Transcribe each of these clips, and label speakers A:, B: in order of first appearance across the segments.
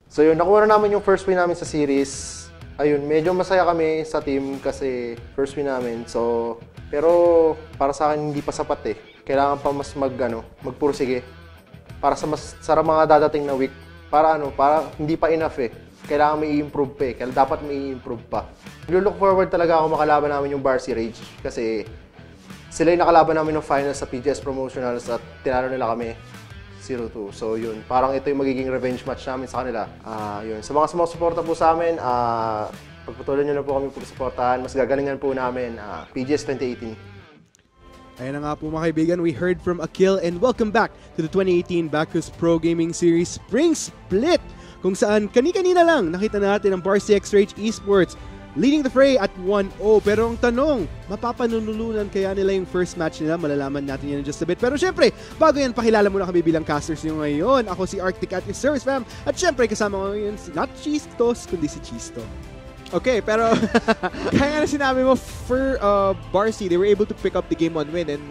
A: So yun, nakuha na namin yung first win namin sa series. Ayun, medyo masaya kami sa team kasi first win namin. So, pero para sa akin hindi pa sapat eh. Kailangan pa mas magpursige para sa mga dadating na week. Para hindi pa enough eh. Kailangan may i-improve pa eh. Dapat may i-improve pa. Look forward talaga ako makalaban namin yung BRE Rage kasi sila yung nakalaban namin ng finals sa PGS Promotionals at tinalo nila kami 0-2. So yun, parang ito yung magiging revenge match namin sa kanila. Yun. Sa mga sumusuporta po sa amin, pagpatuloy nyo na po kami pagsuportahan. Mas gagalingan po namin PGS 2018.
B: Ayan na nga po mga kaibigan, we heard from Akil and welcome back to the 2018 Bacchus Pro Gaming Series Spring Split, kung saan kani-kanina lang nakita natin ang BRE Rage Esports leading the fray at 1-0. Pero ang tanong, mapapanunulunan kaya nila yung first match nila? Malalaman natin yan in just a bit. Pero syempre, bago yan, pakilala muna kami bilang casters nyo ngayon. Ako si Arctic at yung Service Fam. At syempre, kasama ko ngayon not Chistos, kundi si Chisto.
C: Okay, pero kaya nga na sinabi mo, for BRE, they were able to pick up the game on win and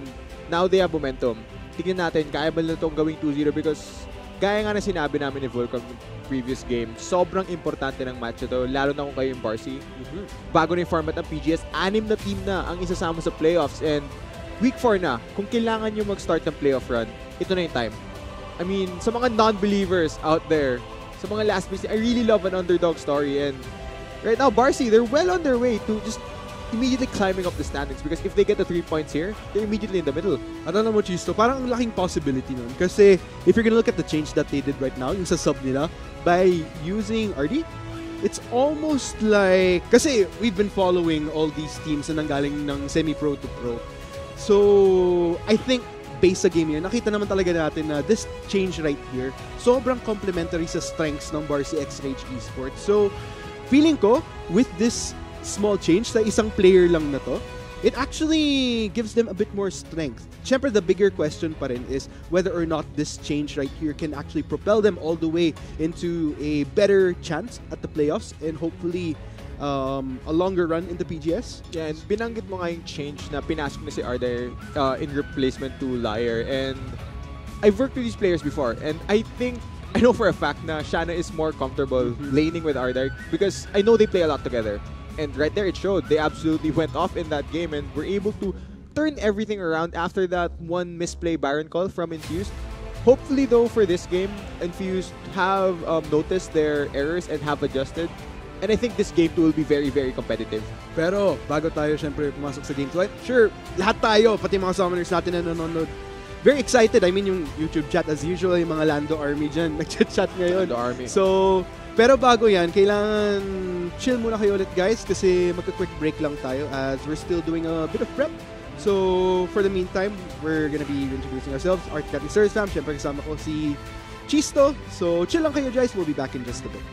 C: now they have momentum. Tignan natin, kaya ba nila itong gawing 2-0 because gaya nga na sinabi namin ni Volcom previous game, sobrang importante ng match ito, lalo na kung kayo yung BRE. Bago na yung format ng PGS, 6 na team na ang isasama sa playoffs and week 4 na, kung kailangan nyo mag-start ng playoff run, ito na yung time. I mean, sa mga non-believers out there, sa mga last place, I really love an underdog story and right now, BRE, they're well on their way to just immediately climbing up the standings because if they get the 3 points here, they're immediately in the middle.
B: At alam mo, Chisto, parang ang laking possibility nun. Kasi if you're gonna look at the change that they did right now, yung sa sub nila, by using RD, it's almost like, kasi we've been following all these teams na nanggaling ng semi-pro to pro. So, I think based sa game yun, nakita naman talaga natin na this change right here, sobrang complementary sa strengths ng BRE Rage Esports. So, feeling ko, with this small change sa isang player lang na to, it actually gives them a bit more strength. Siyempre, the bigger question pa rin is whether or not this change right here can actually propel them all the way into a better chance at the playoffs and hopefully a longer run in the PGS.
C: Yeah, and binanggit mo nga yung change na pinasok na si Arder in replacement to Liar. And I've worked with these players before and I know for a fact na Shanna is more comfortable laning with Arder because I know they play a lot together. And right there, it showed. They absolutely went off in that game and were able to turn everything around after that one misplay Baron call from Infused. Hopefully, though, for this game, Infused have noticed their errors and have adjusted. And I think this game 2 will be very, very competitive.
B: Pero, bago tayo syempre pumasok sa game 2, sure, lahat tayo, pati mga summoners natin na nanonood, very excited. I mean, yung YouTube chat, as usual, yung mga Lando Army dyan, nag-chat ngayon.
C: Lando Army.
B: So, pero bago yan, kailangan chill muna kayo ulit guys kasi magka-quick break lang tayo as we're still doing a bit of prep. So, for the meantime, we're gonna be introducing ourselves. Arctic at Service Fam, syempre kasama ko si Chisto. So, chill lang kayo guys, we'll be back in just a bit.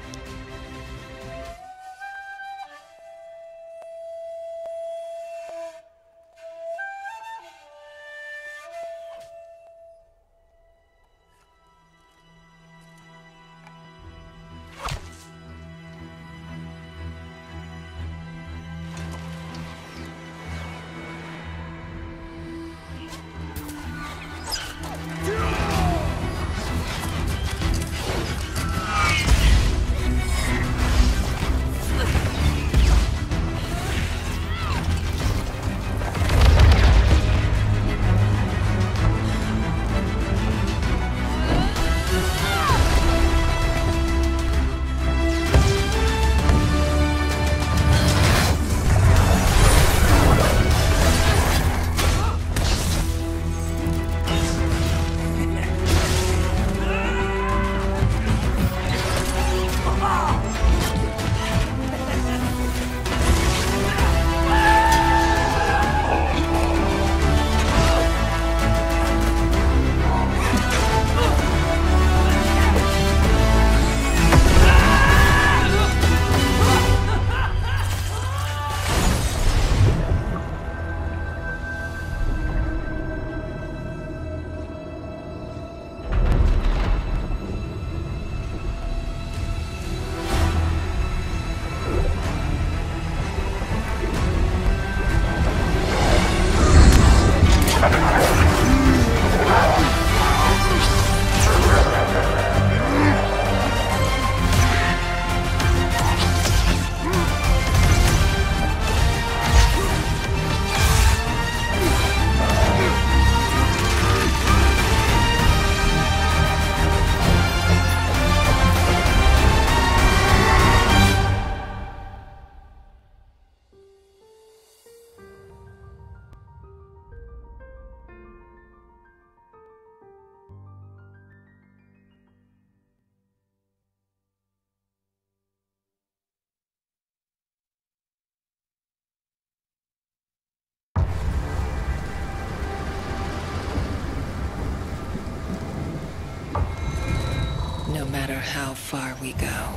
D: how far we go,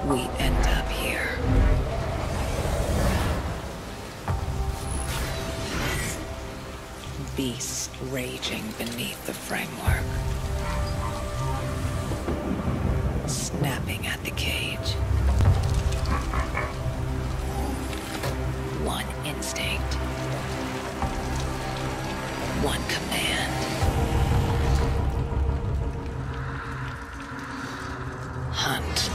D: we end up here. Beasts raging beneath the framework, snapping at the cage. One instinct, one command. Hunt.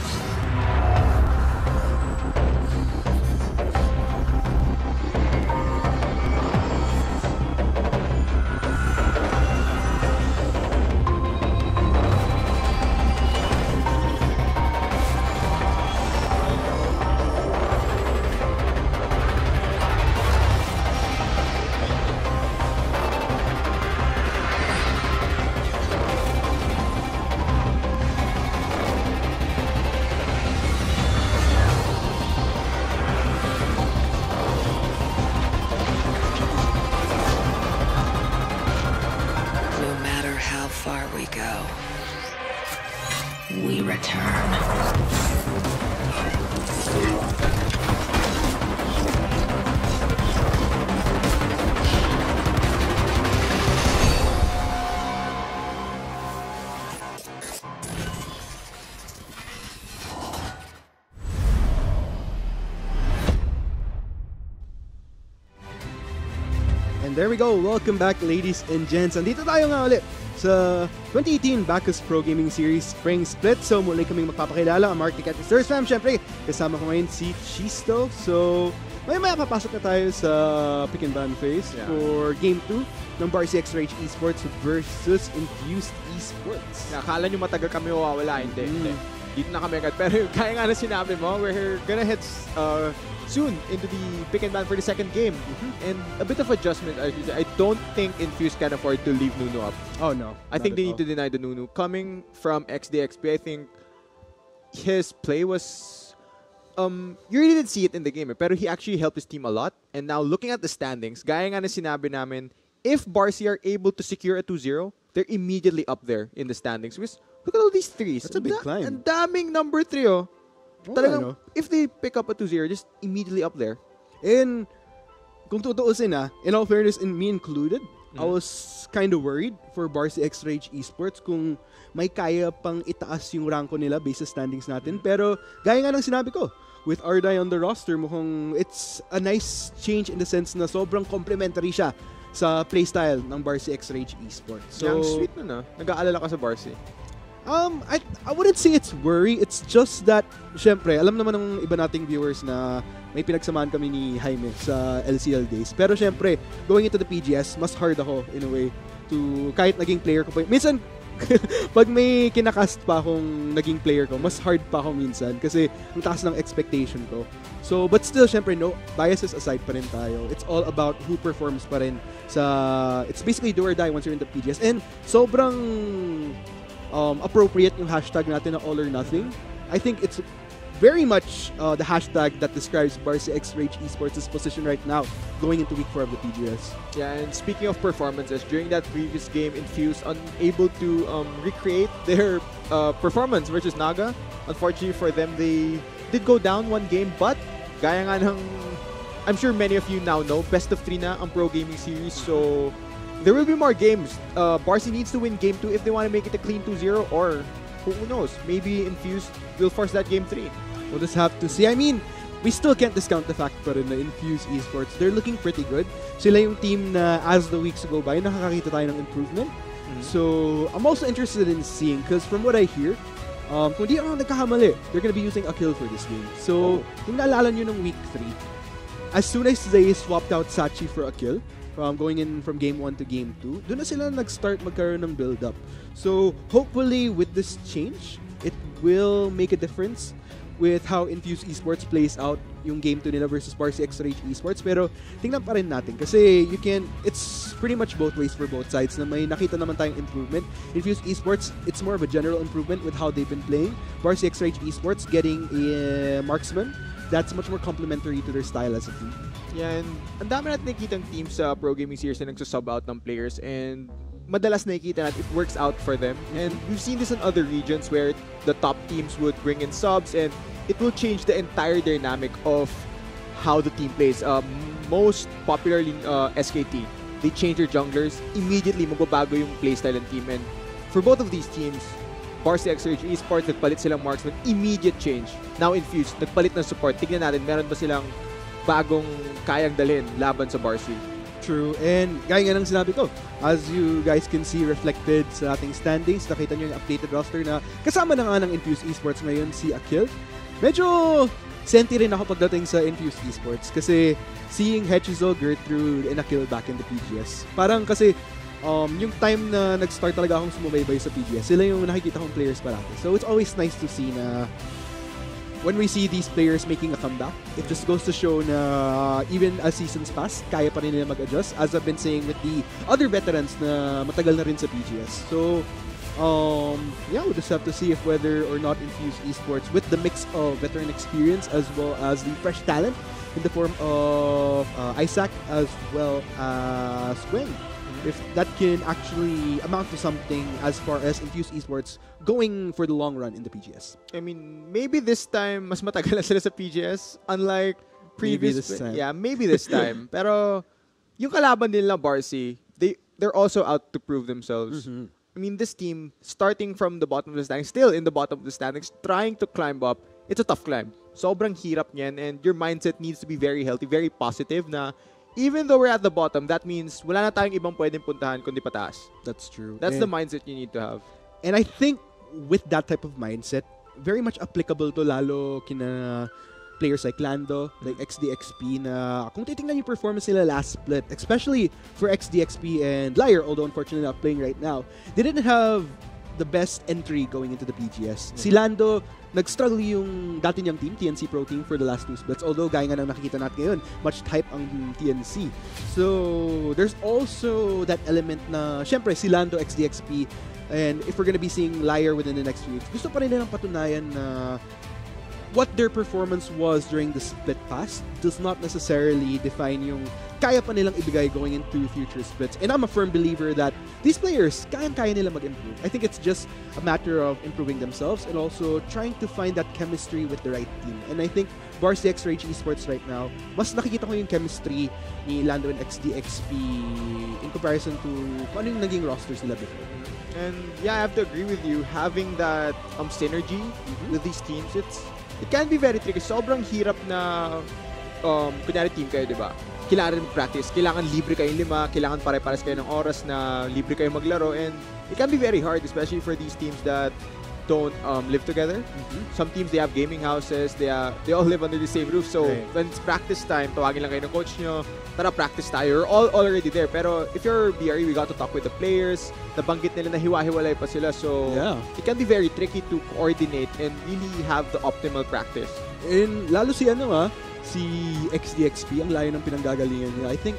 D: We return.
B: And there we go. Welcome back, ladies and gents. Andito tayo nga ulit sa 2018 Bacchus Pro Gaming Series Spring Split. So muli kaming magpapakilala ang Mark Ticket Stars Fam. Siyempre, kasama ko ngayon si Chisto. So, maya papasok na tayo sa pick and ban phase for Game 2 ng BRCX Rage Esports versus Infused Esports.
C: Nakala nyo matagal kami mawawala. Hindi. Dito na kami agad. Pero kaya nga na sinabi mo, we're gonna head soon into the pick and ban for the second game. And a bit of adjustment. I don't think Infuse can afford to leave Nunu up.
B: Oh no.
C: I think they need to deny the Nunu. Coming from XDXP, I think his play was... you really didn't see it in the game, pero he actually helped his team a lot. And now, looking at the standings, gaya nga na sinabi namin, if Barcy are able to secure a 2-0, they're immediately up there in the standings. Because look at all these threes.
B: That's a big climb.
C: Ang daming number 3, oh. Talagang, if they pick up a 2-0, just immediately up there.
B: And kung tutuusin in all fairness, and me included, I was kind of worried for BRCX Rage Esports kung may kaya pang itaas yung ranko nila based sa standings natin. Pero gaya nga ng sinabi ko, with Ardai on the roster, mukhang it's a nice change in the sense na sobrang complementary siya sa playstyle ng BRCX Rage Esports. So,
C: Yang sweet nun, nag-aalala ka sa Barcy.
B: I wouldn't say it's worry. It's just that, syempre, alam naman ng iba nating viewers na may pinagsamahan kami ni Jaime sa LCL days. Pero syempre, going into the PGS, mas hard ako in a way to, kahit naging player ko pa. Minsan, pag may kinakast pa akong naging player ko, mas hard pa ako minsan kasi ang taas ng expectation ko. So, but still, syempre, no, biases aside pa rin tayo. It's all about who performs pa rin sa, it's basically do or die once you're in the PGS. And sobrang appropriate yung hashtag natin na all or nothing. I think it's very much the hashtag that describes BRCX Rage Esports' position right now going into week 4 of the PGS.
C: Yeah, and speaking of performances, during that previous game, Infuse unable to recreate their performance versus Naga. Unfortunately for them, they did go down one game, but gaya nga ng, I'm sure many of you now know, best of 3 na ang Pro Gaming Series, so there will be more games. Barcy needs to win Game 2 if they want to make it a clean 2-0, or who knows, maybe Infuse will force that Game 3.
B: We'll just have to see. I mean, we still can't discount the fact pa rin na Infuse Esports, they're looking pretty good. Sila yung team na as the weeks go by, nakakakita tayo ng improvement. So, I'm also interested in seeing, because from what I hear, kung di ako nagkakamali, they're gonna be using Akil for this game. So, kung naalala nyo ng week 3, as soon as they swapped out Sachi for Akil, going in from game 1 to game 2, doon na sila nag-start magkaroon ng build-up. So, hopefully, with this change, it will make a difference with how Infuse Esports plays out yung game 2 nila versus BRCX Rage Esports. Pero, tingnan pa rin natin. Kasi, it's pretty much both ways for both sides na may nakita naman tayong improvement. Infuse Esports, it's more of a general improvement with how they've been playing. BRCX Rage Esports getting a marksman that's much more complementary to their style as a team.
C: Yeah, and ang dami natin nakikitang teams sa Pro Gaming Series na nagsasub out ng players, and madalas nakikita natin it works out for them. And we've seen this in other regions where the top teams would bring in subs and it will change the entire dynamic of how the team plays. Most popularly SKT, they change their junglers. Immediately, magbabago yung playstyle ng team. And for both of these teams, Varsity XRH Esports, nagpalit silang marksman. Immediate change. Now Infused, nagpalit ng support. Tignan natin, meron ba silang bagong kayang dalhin laban sa Varsity?
B: True. And gaya nga ng sinabi ko, as you guys can see reflected sa ating standings, nakita nyo yung updated roster na kasama na nga ng Infused Esports ngayon si Akil. Medyo senti rin ako pagdating sa Infused Esports kasi seeing Hechizo, Gertrude, and Akil back in the PGS. Parang kasi yung time na nag-start talaga akong sumubaybay sa PGS, sila yung nakikita kong players parati. So it's always nice to see na when we see these players making a comeback, it just goes to show na even as seasons pass, kaya pa rin nila mag-adjust. As I've been saying with the other veterans na matagal na rin sa PGS. So, yeah, we'll just have to see if whether or not Infused Esports with the mix of veteran experience as well as the fresh talent in the form of Isaac as well as Gwen, if that can actually amount to something as far as Infused Esports going for the long run in the PGS.
C: I mean, maybe this time, mas matagal na sila sa PGS, unlike previous.
B: Maybe this time.
C: Yeah, maybe this time. Pero, yung kalaban nila, Barcy, they're also out to prove themselves.
B: Mm-hmm.
C: I mean, this team, starting from the bottom of the standings, still in the bottom of the standings, trying to climb up, it's a tough climb. Sobrang hirap niyan, and your mindset needs to be very healthy, very positive na even though we're at the bottom, that means wala na tayong ibang pwedeng puntahan kundi pataas.
B: That's true.
C: That's the mindset you need to have.
B: And I think with that type of mindset, very much applicable to lalo kina players like Lando, like XDXP na kung titingnan yung performance nila last split, especially for XDXP and Liar, although unfortunately not playing right now, they didn't have the best entry going into the PGS. Si Lando, nag-struggle yung dati niyang team, TNC Pro Team, for the last 2 splits. Although, gaya nga nang nakikita natin ngayon, much hype ang TNC. So, there's also that element na, syempre, si Lando, XDXP, and if we're gonna be seeing Liar within the next few weeks, gusto pa rin nilang patunayan na what their performance was during the split pass does not necessarily define yung kaya pa nilang ibigay going into future splits. And I'm a firm believer that these players, kaya nila mag-improve. I think it's just a matter of improving themselves and also trying to find that chemistry with the right team. And I think Varsity XRH Esports right now, mas nakikita ko yung chemistry ni Lando and XDXP in comparison to kung ano yung naging rosters nila before.
C: And yeah, I have to agree with you. Having that synergy with these teams, it can be very tricky. Sobrang hirap na kunyari team kayo, di ba? Kailangan rin practice. Kailangan libre kayong 5. Kailangan pare-pares kayo ng oras na libre kayong maglaro. And it can be very hard, especially for these teams that don't live together. Some teams, they have gaming houses. They all live under the same roof. So, when it's practice time, tawagin lang kayo ng coach nyo. Tara, practice tayo. You're all already there. Pero if you're BRE, we got to talk with the players. Nabanggit nila na hiwa-hiwalay pa sila. So, it can be very tricky to coordinate and really have the optimal practice.
B: And lalo si si XDXP, ang layo ng pinanggagalingan niya. I think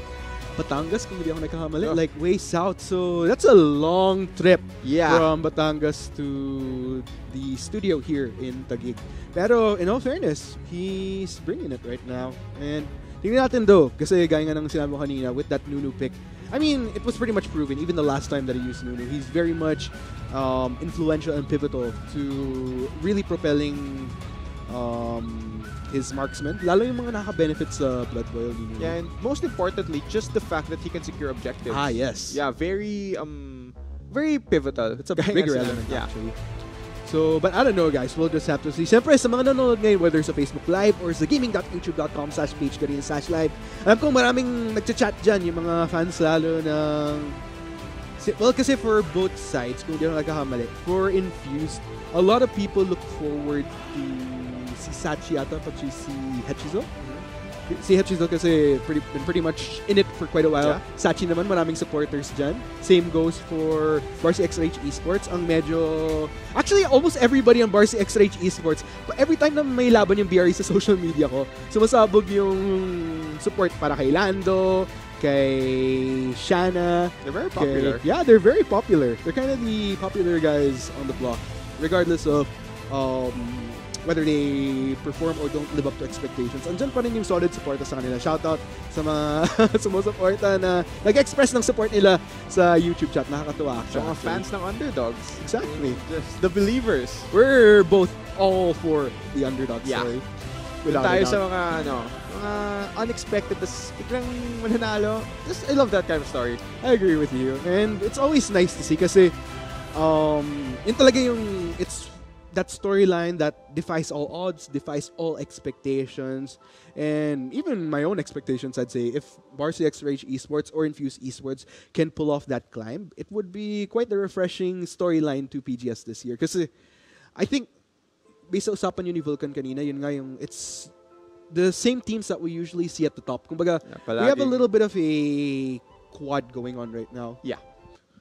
B: Batangas, kung hindi ako nagkakamali, like way south. So that's a long trip from Batangas to the studio here in Taguig. Pero in all fairness, he's bringing it right now. And tingnan natin though, kasi gaya nga ng sinabi mo kanina with that Nunu pick, I mean, it was pretty much proven, even the last time that he used Nunu. He's very much influential and pivotal to really propelling his marksman. Lalo yung mga nakaka-benefit sa Blood Boil ni Nunu.
C: Yeah, and most importantly, just the fact that he can secure objectives.
B: Ah, yes.
C: Yeah, very pivotal.
B: It's a big element,
C: yeah.
B: actually. So, but I don't know, guys. We'll just have to see. Siyempre, sa mga nanonood ngayon, whether sa Facebook Live or sa gaming.youtube.com/pagegarena/live, alam ko maraming nagchat-chat dyan, yung mga fans lalo ng... Well, kasi for both sides, kung di ako nagkakamali, for Infused, a lot of people look forward to si Sachi yata, pag si Hechizo. Si Hechizo kasi been pretty much in it for quite a while. Yeah. Sachi naman, maraming supporters dyan. Same goes for Varsity XRH Esports. Ang medyo... Actually, almost everybody on Varsity XRH Esports, every time na may laban yung BRE sa social media ko, sumasabog yung support para kay Lando, kay Shanna.
C: They're very popular.
B: They're very popular. They're kind of the popular guys on the block, regardless of whether they perform or don't live up to expectations, andyan pa rin yung solid support sa kanila. Shoutout sa mga sumusuporta na nag-express ng support nila sa YouTube chat. Nakakatuwa.
C: Sa mga fans ng underdogs.
B: Exactly.
C: Just the believers.
B: We're both all for the underdogs.
C: Yeah.
B: Sorry.
C: Doon tayo sa mga mga unexpected, tas biglang mananalo. Just, I love that kind of story.
B: I agree with you. And it's always nice to see kasi yun talaga yung, it's that storyline that defies all odds, defies all expectations, and even my own expectations, I'd say, if Varsity X-Rage Esports or Infuse Esports can pull off that climb, it would be quite a refreshing storyline to PGS this year. Kasi I think, based sa usapan yun ni Vulcan kanina, yun nga yung, it's the same teams that we usually see at the top. Kumbaga, we have a little bit of a quad going on right now.
C: Yeah.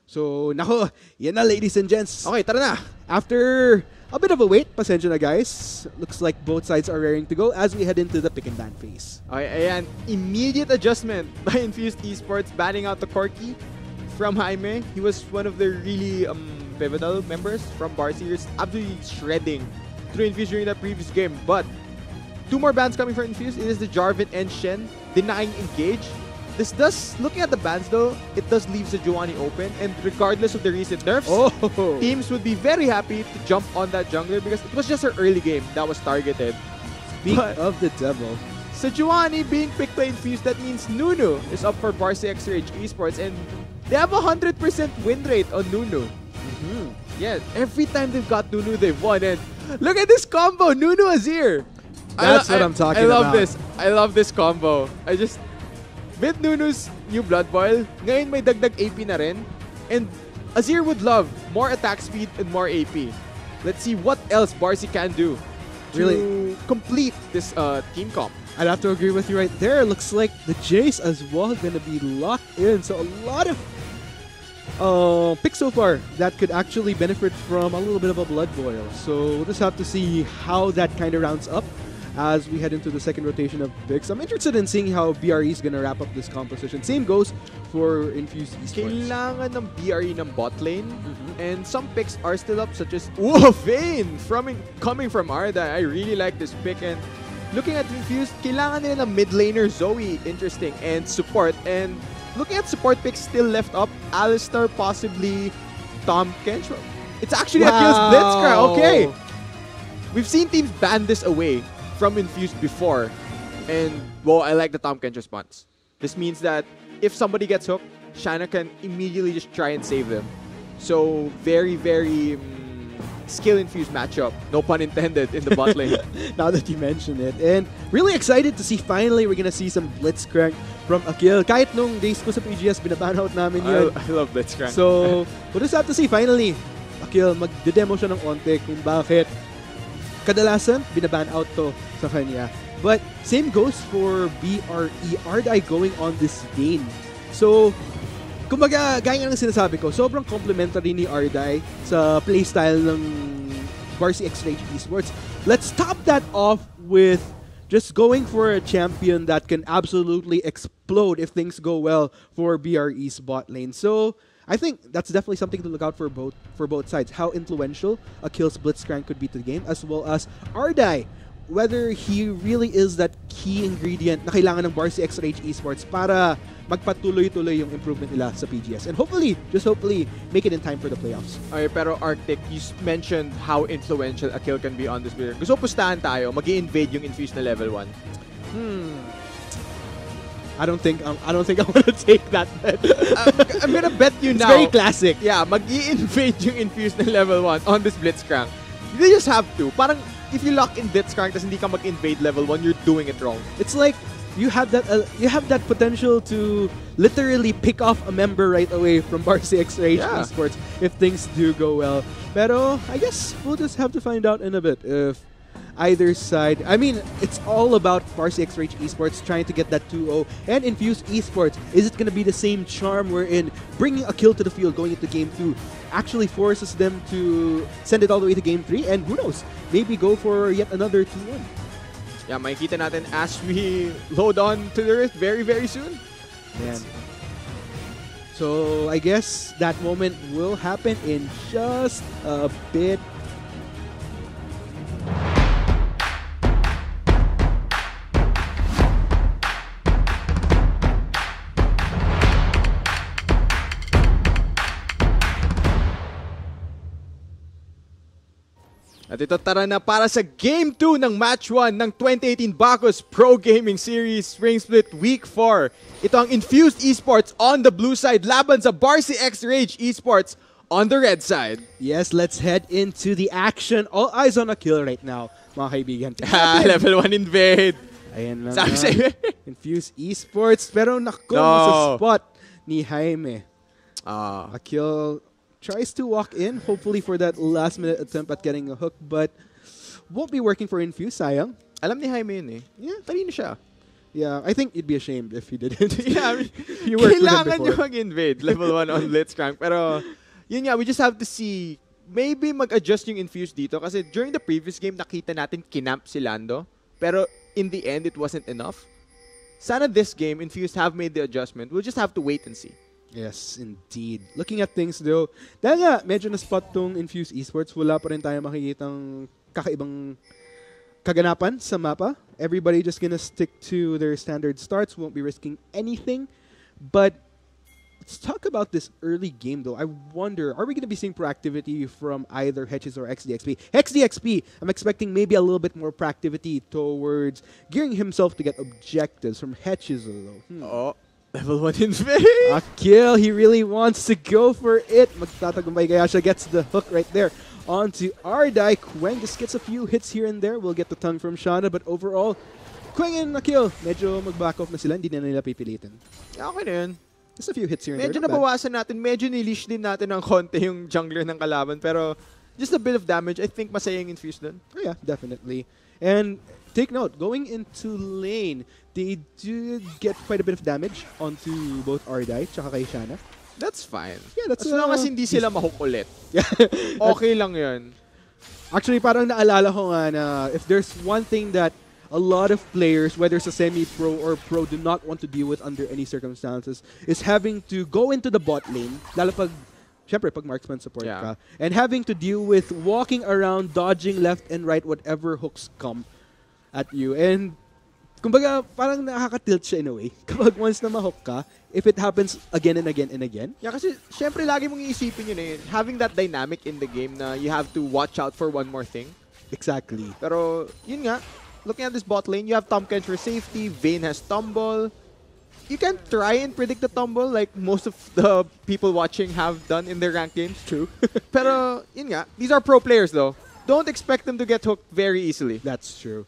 B: So, nako, yan na, ladies and gents.
C: Okay, tara na.
B: After a bit of a wait, pasensya na guys. Looks like both sides are raring to go as we head into the pick and ban phase.
C: Okay, ayan. Immediate adjustment by Infused Esports, banning out the Corky from Jaime. He was one of the really pivotal members from Barseers, absolutely shredding through Infused during that previous game. But two more bans coming for Infused. It is the Jarvan and Shen denying engage. This does, looking at the bans though, it does leave Sejuani open, and regardless of the recent nerfs, teams would be very happy to jump on that jungler because it was just her early game that was targeted.
B: Speak of the devil.
C: Sejuani being picked by Infused, that means Nunu is up for Varsity X-Rage Esports, and they have a 100% win rate on Nunu. Yeah, every time they've got Nunu, they've won. And look at this combo, Nunu Azir.
B: That's what I'm talking about.
C: I love this. I love this combo. With Nunu's new Blood Boil, ngayon may dagdag AP na rin. And Azir would love more attack speed and more AP. Let's see what else Barsi can do to complete this team comp.
B: I'd have to agree with you right there. Looks like the Jace as well going to be locked in. So a lot of picks so far that could actually benefit from a little bit of a Blood Boil. So we'll just have to see how that kind of rounds up as we head into the second rotation of picks. I'm interested in seeing how BRE is going to wrap up this composition. Same goes for Infused Esports.
C: Kailangan ng BRE ng bot lane. And some picks are still up, such as Vayne coming from Arda. I really like this pick. And looking at Infused, kailangan nila ng mid laner Zoe, interesting, and support. And looking at support picks still left up, Alistar, possibly Tom Kench. It's actually Akil's Blitzcrank. Okay. We've seen teams ban this away from Infused before. And, well, I like the Tom Kench response. This means that if somebody gets hooked, Shanna can immediately just try and save them. So, very, very skill-infused matchup. No pun intended in the bot lane.
B: Now that you mention it. And really excited to see finally we're gonna see some Blitzcrank from Akil. Kahit nung days ko sa PGS, binaban out namin yun.
C: I love Blitzcrank.
B: So, we'll just have to see finally. Akil, mag-demo siya ng onte kung bakit kadalasan binaban out to sa kanya. But same goes for BRE. Ardai going on this game. So, kumbaga, gaya nga ng sinasabi ko, sobrang complimentary ni Ardai sa playstyle ng Varsity X-Rage Esports. Let's top that off with just going for a champion that can absolutely explode if things go well for BRE's bot lane. So, I think that's definitely something to look out for both sides. How influential Akil's Blitzcrank could be to the game, as well as Ardai, whether he really is that key ingredient na kailangan ng Varsity X-Rage Esports para magpatuloy-tuloy yung improvement nila sa PGS. And hopefully, just hopefully, make it in time for the playoffs.
C: Okay, pero Arctic, you mentioned how influential Akil can be on this player. Gusto pustahan tayo, mag-i-invade yung Infused na level 1.
B: I don't think I'm gonna take that bet.
C: I'm gonna bet you
B: it's
C: now.
B: Very classic.
C: Yeah, mag-i-invade yung Infused na level 1 on this Blitzcrank. You just have to. Parang if you lock in Blitzcrank tas hindi ka mag-invade level 1, you're doing it wrong.
B: It's like you have that potential to literally pick off a member right away from Varsity X-Rage Esports if things do go well. Pero I guess we'll just have to find out in a bit if either side. I mean, it's all about Varsity X-Rage Esports trying to get that 2-0 and Infused Esports. Is it going to be the same charm wherein bringing a kill to the field going into Game 2 actually forces them to send it all the way to Game 3? And who knows, maybe go for yet another 2-1.
C: Yeah, makikita natin as we load on to the Rift very, very soon.
B: Man. So, I guess that moment will happen in just a bit.
C: At ito tara na para sa Game 2 ng Match 1 ng 2018 Bacchus Pro Gaming Series Spring Split Week 4. Ito ang Infused Esports on the blue side laban sa BRE X Rage Esports on the red side.
B: Yes, let's head into the action. All eyes on a kill right now, mga kaibigan.
C: Level 1 invade.
B: Ayan lang.
C: Sabi sa'yo.
B: Infused Esports, pero naku sa spot ni Jaime. Akil tries to walk in, hopefully for that last-minute attempt at getting a hook, but won't be working for Infuse, sayang.
C: Alam ni Jaime yun eh.
B: Yeah.
C: Talino siya.
B: Yeah, I think you'd be ashamed if you didn't.
C: Yeah,
B: you worked with him
C: kailangan
B: before.
C: nyo mag-invade. Level 1 on Blitzcrank. Pero, yun nga, we just have to see, maybe mag-adjust yung Infuse dito. Kasi during the previous game, nakita natin kinamp si Lando. Pero, in the end, it wasn't enough. Sana this game, Infuse have made the adjustment. We'll just have to wait and see.
B: Yes, indeed. Looking at things though, dahil nga medyo na-spot tong Infuse Esports, wala pa rin tayo makikitang kakaibang kaganapan sa mapa. Everybody just gonna stick to their standard starts, won't be risking anything. But let's talk about this early game though. I wonder, are we gonna be seeing proactivity from either Hedges or XDXP? XDXP, I'm expecting maybe a little bit more proactivity towards gearing himself to get objectives from Hedges though.
C: Level 1 invade.
B: A kill. He really wants to go for it. Magtatagumpay kaya siya, gets the hook right there onto Ardai. Queng just gets a few hits here and there. We'll get the tongue from Shauna, but overall, Queng and Akil, medyo mag-back off na sila. Hindi na nila pipilitin.
C: Okay na yun.
B: Just a few hits here and
C: Medyo
B: there.
C: nabawasan natin. Medyo nilish din natin ng konti yung jungler ng kalaban. Pero just a bit of damage. I think masaya yung Infuse dun.
B: Oh, yeah, definitely. And take note, going into lane, they did get quite a bit of damage onto both Ardai tsaka kay Shana.
C: That's fine.
B: Yeah, that's
C: as long as hindi sila mahook ulit.
B: Yeah.
C: Okay lang yun.
B: Actually, parang naalala ko nga na if there's one thing that a lot of players, whether it's a semi-pro or pro, do not want to deal with under any circumstances, is having to go into the bot lane, lalo pag, syempre, pag marksman support ka, and having to deal with walking around, dodging left and right, whatever hooks come at you. And kumbaga, parang nakaka-tilt siya in a way. Kapag once na ma-hook ka, if it happens again and again and again.
C: Yeah, kasi syempre lagi mong iisipin yun eh. Having that dynamic in the game na you have to watch out for one more thing.
B: Exactly.
C: Pero, yun nga, looking at this bot lane, you have Tomkins for safety, Vayne has tumble. You can try and predict the tumble like most of the people watching have done in their ranked games.
B: True.
C: Pero, yun nga, these are pro players though. Don't expect them to get hooked very easily.
B: That's true.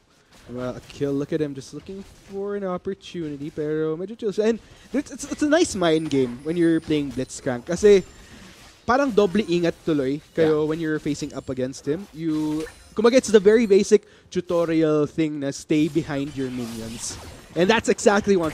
B: Well, Akil, look at him just looking for an opportunity, pero medyo chill siya. And it's a nice mind game when you're playing Blitzcrank kasi parang doble ingat tuloy kayo when you're facing up against him. Kumbaga, it's the very basic tutorial thing na stay behind your minions. And that's exactly what